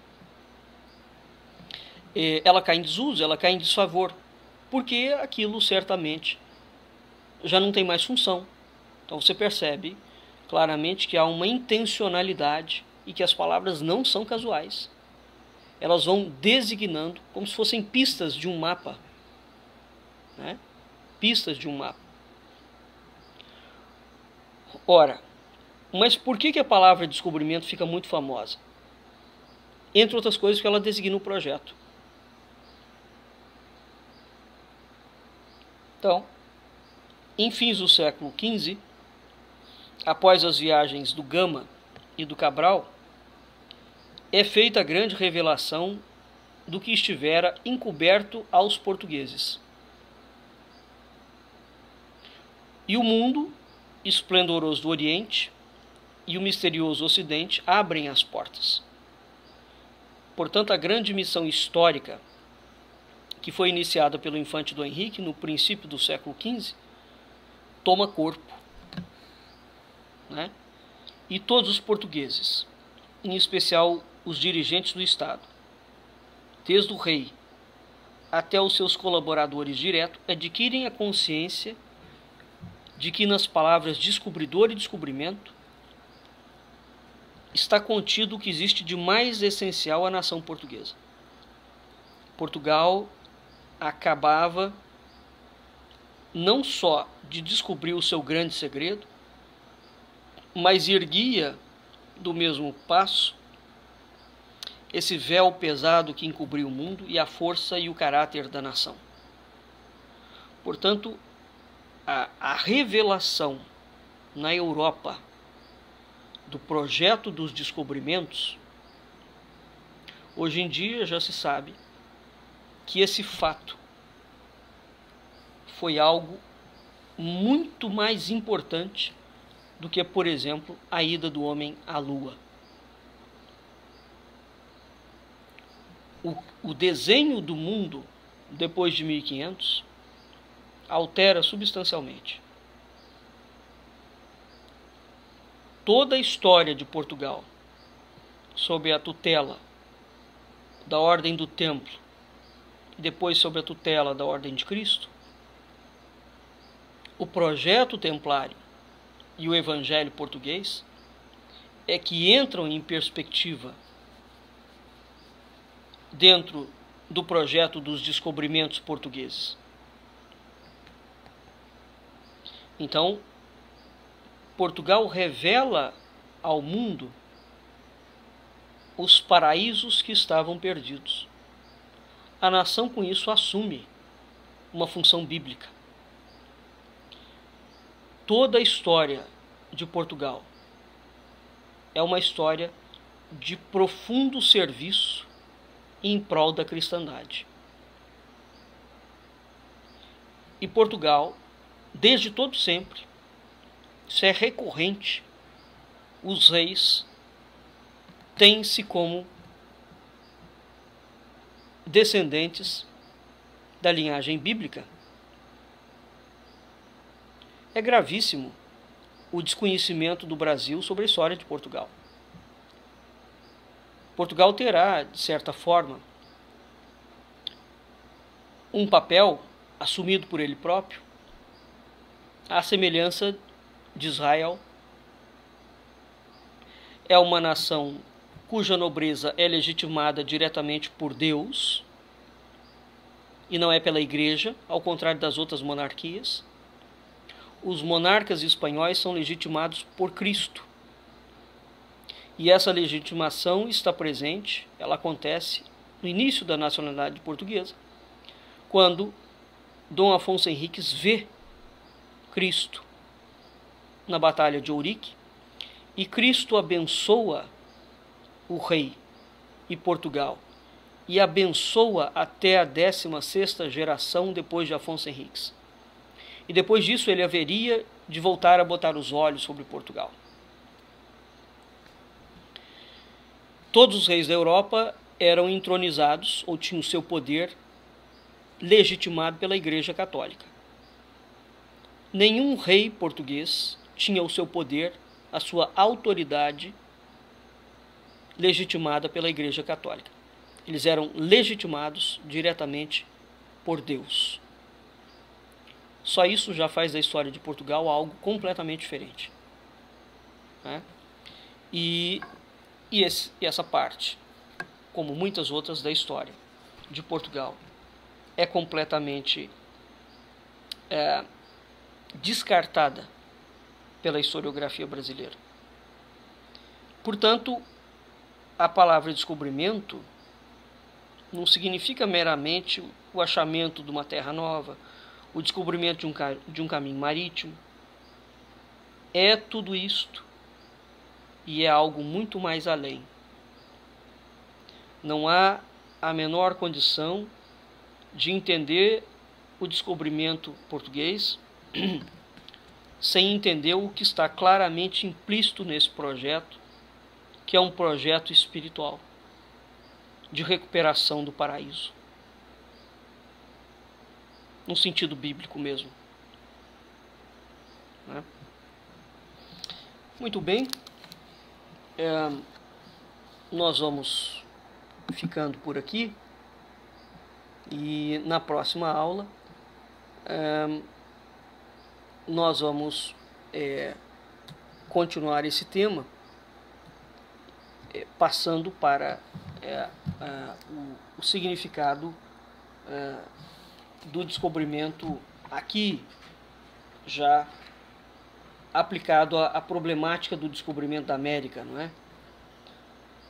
[SPEAKER 1] Ela cai em desuso, ela cai em desfavor, porque aquilo certamente já não tem mais função. Então você percebe claramente que há uma intencionalidade e que as palavras não são casuais. Elas vão designando como se fossem pistas de um mapa. Né? Pistas de um mapa. Ora, mas por que a palavra descobrimento fica muito famosa? Entre outras coisas, porque ela designa o projeto. Então, em fins do século XV, após as viagens do Gama e do Cabral, é feita a grande revelação do que estivera encoberto aos portugueses. E o mundo esplendoroso do Oriente e o misterioso Ocidente abrem as portas. Portanto, a grande missão histórica que foi iniciada pelo infante Dom Henrique no princípio do século XV toma corpo, né? E todos os portugueses, em especial os dirigentes do Estado, desde o rei até os seus colaboradores diretos, adquirem a consciência de que nas palavras descobridor e descobrimento está contido o que existe de mais essencial à nação portuguesa. Portugal acabava não só de descobrir o seu grande segredo, mas erguia do mesmo passo esse véu pesado que encobria o mundo e a força e o caráter da nação. Portanto, a revelação na Europa do projeto dos descobrimentos, hoje em dia já se sabe que esse fato foi algo muito mais importante do que, por exemplo, a ida do homem à Lua. O desenho do mundo depois de 1500 altera substancialmente. Toda a história de Portugal, sob a tutela da Ordem do Templo e depois sob a tutela da Ordem de Cristo, o projeto templário e o evangelho português é que entram em perspectiva dentro do projeto dos descobrimentos portugueses. Então, Portugal revela ao mundo os paraísos que estavam perdidos. A nação, com isso, assume uma função bíblica. Toda a história de Portugal é uma história de profundo serviço em prol da cristandade. E Portugal, desde todo sempre, isso é recorrente, os reis têm-se como descendentes da linhagem bíblica. É gravíssimo o desconhecimento do Brasil sobre a história de Portugal. Portugal terá, de certa forma, um papel assumido por ele próprio, à semelhança de Israel. É uma nação cuja nobreza é legitimada diretamente por Deus e não é pela igreja, ao contrário das outras monarquias. Os monarcas espanhóis são legitimados por Cristo. E essa legitimação está presente, ela acontece no início da nacionalidade portuguesa, quando Dom Afonso Henriques vê Cristo na Batalha de Ourique, e Cristo abençoa o rei e Portugal, e abençoa até a 16ª geração depois de Afonso Henriques. E depois disso ele haveria de voltar a botar os olhos sobre Portugal. Todos os reis da Europa eram entronizados ou tinham seu poder legitimado pela Igreja Católica. Nenhum rei português tinha o seu poder, a sua autoridade legitimada pela Igreja Católica. Eles eram legitimados diretamente por Deus. Só isso já faz da história de Portugal algo completamente diferente, né? E essa parte, como muitas outras da história de Portugal, é completamente descartada pela historiografia brasileira. Portanto, a palavra descobrimento não significa meramente o achamento de uma terra nova, o descobrimento de um caminho marítimo. É tudo isto e é algo muito mais além. Não há a menor condição de entender o descobrimento português sem entender o que está claramente implícito nesse projeto, que é um projeto espiritual de recuperação do paraíso, no sentido bíblico mesmo, né? Muito bem, nós vamos ficando por aqui e na próxima aula nós vamos continuar esse tema, passando para o significado do descobrimento aqui, já aplicado à problemática do descobrimento da América, não é?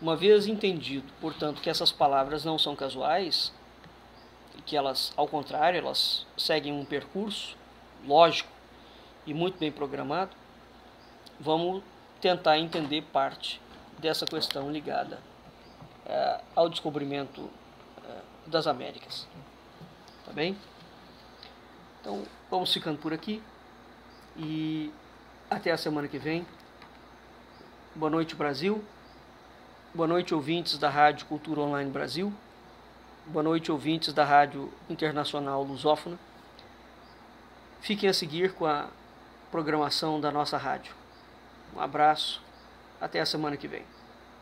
[SPEAKER 1] Uma vez entendido, portanto, que essas palavras não são casuais, que elas, ao contrário, elas seguem um percurso lógico e muito bem programado, vamos tentar entender parte dessa questão ligada ao descobrimento das Américas. Tá bem? Então, vamos ficando por aqui e até a semana que vem. Boa noite, Brasil. Boa noite, ouvintes da Rádio Cultura Online Brasil. Boa noite, ouvintes da Rádio Internacional Lusófona. Fiquem a seguir com a programação da nossa rádio. Um abraço, até a semana que vem.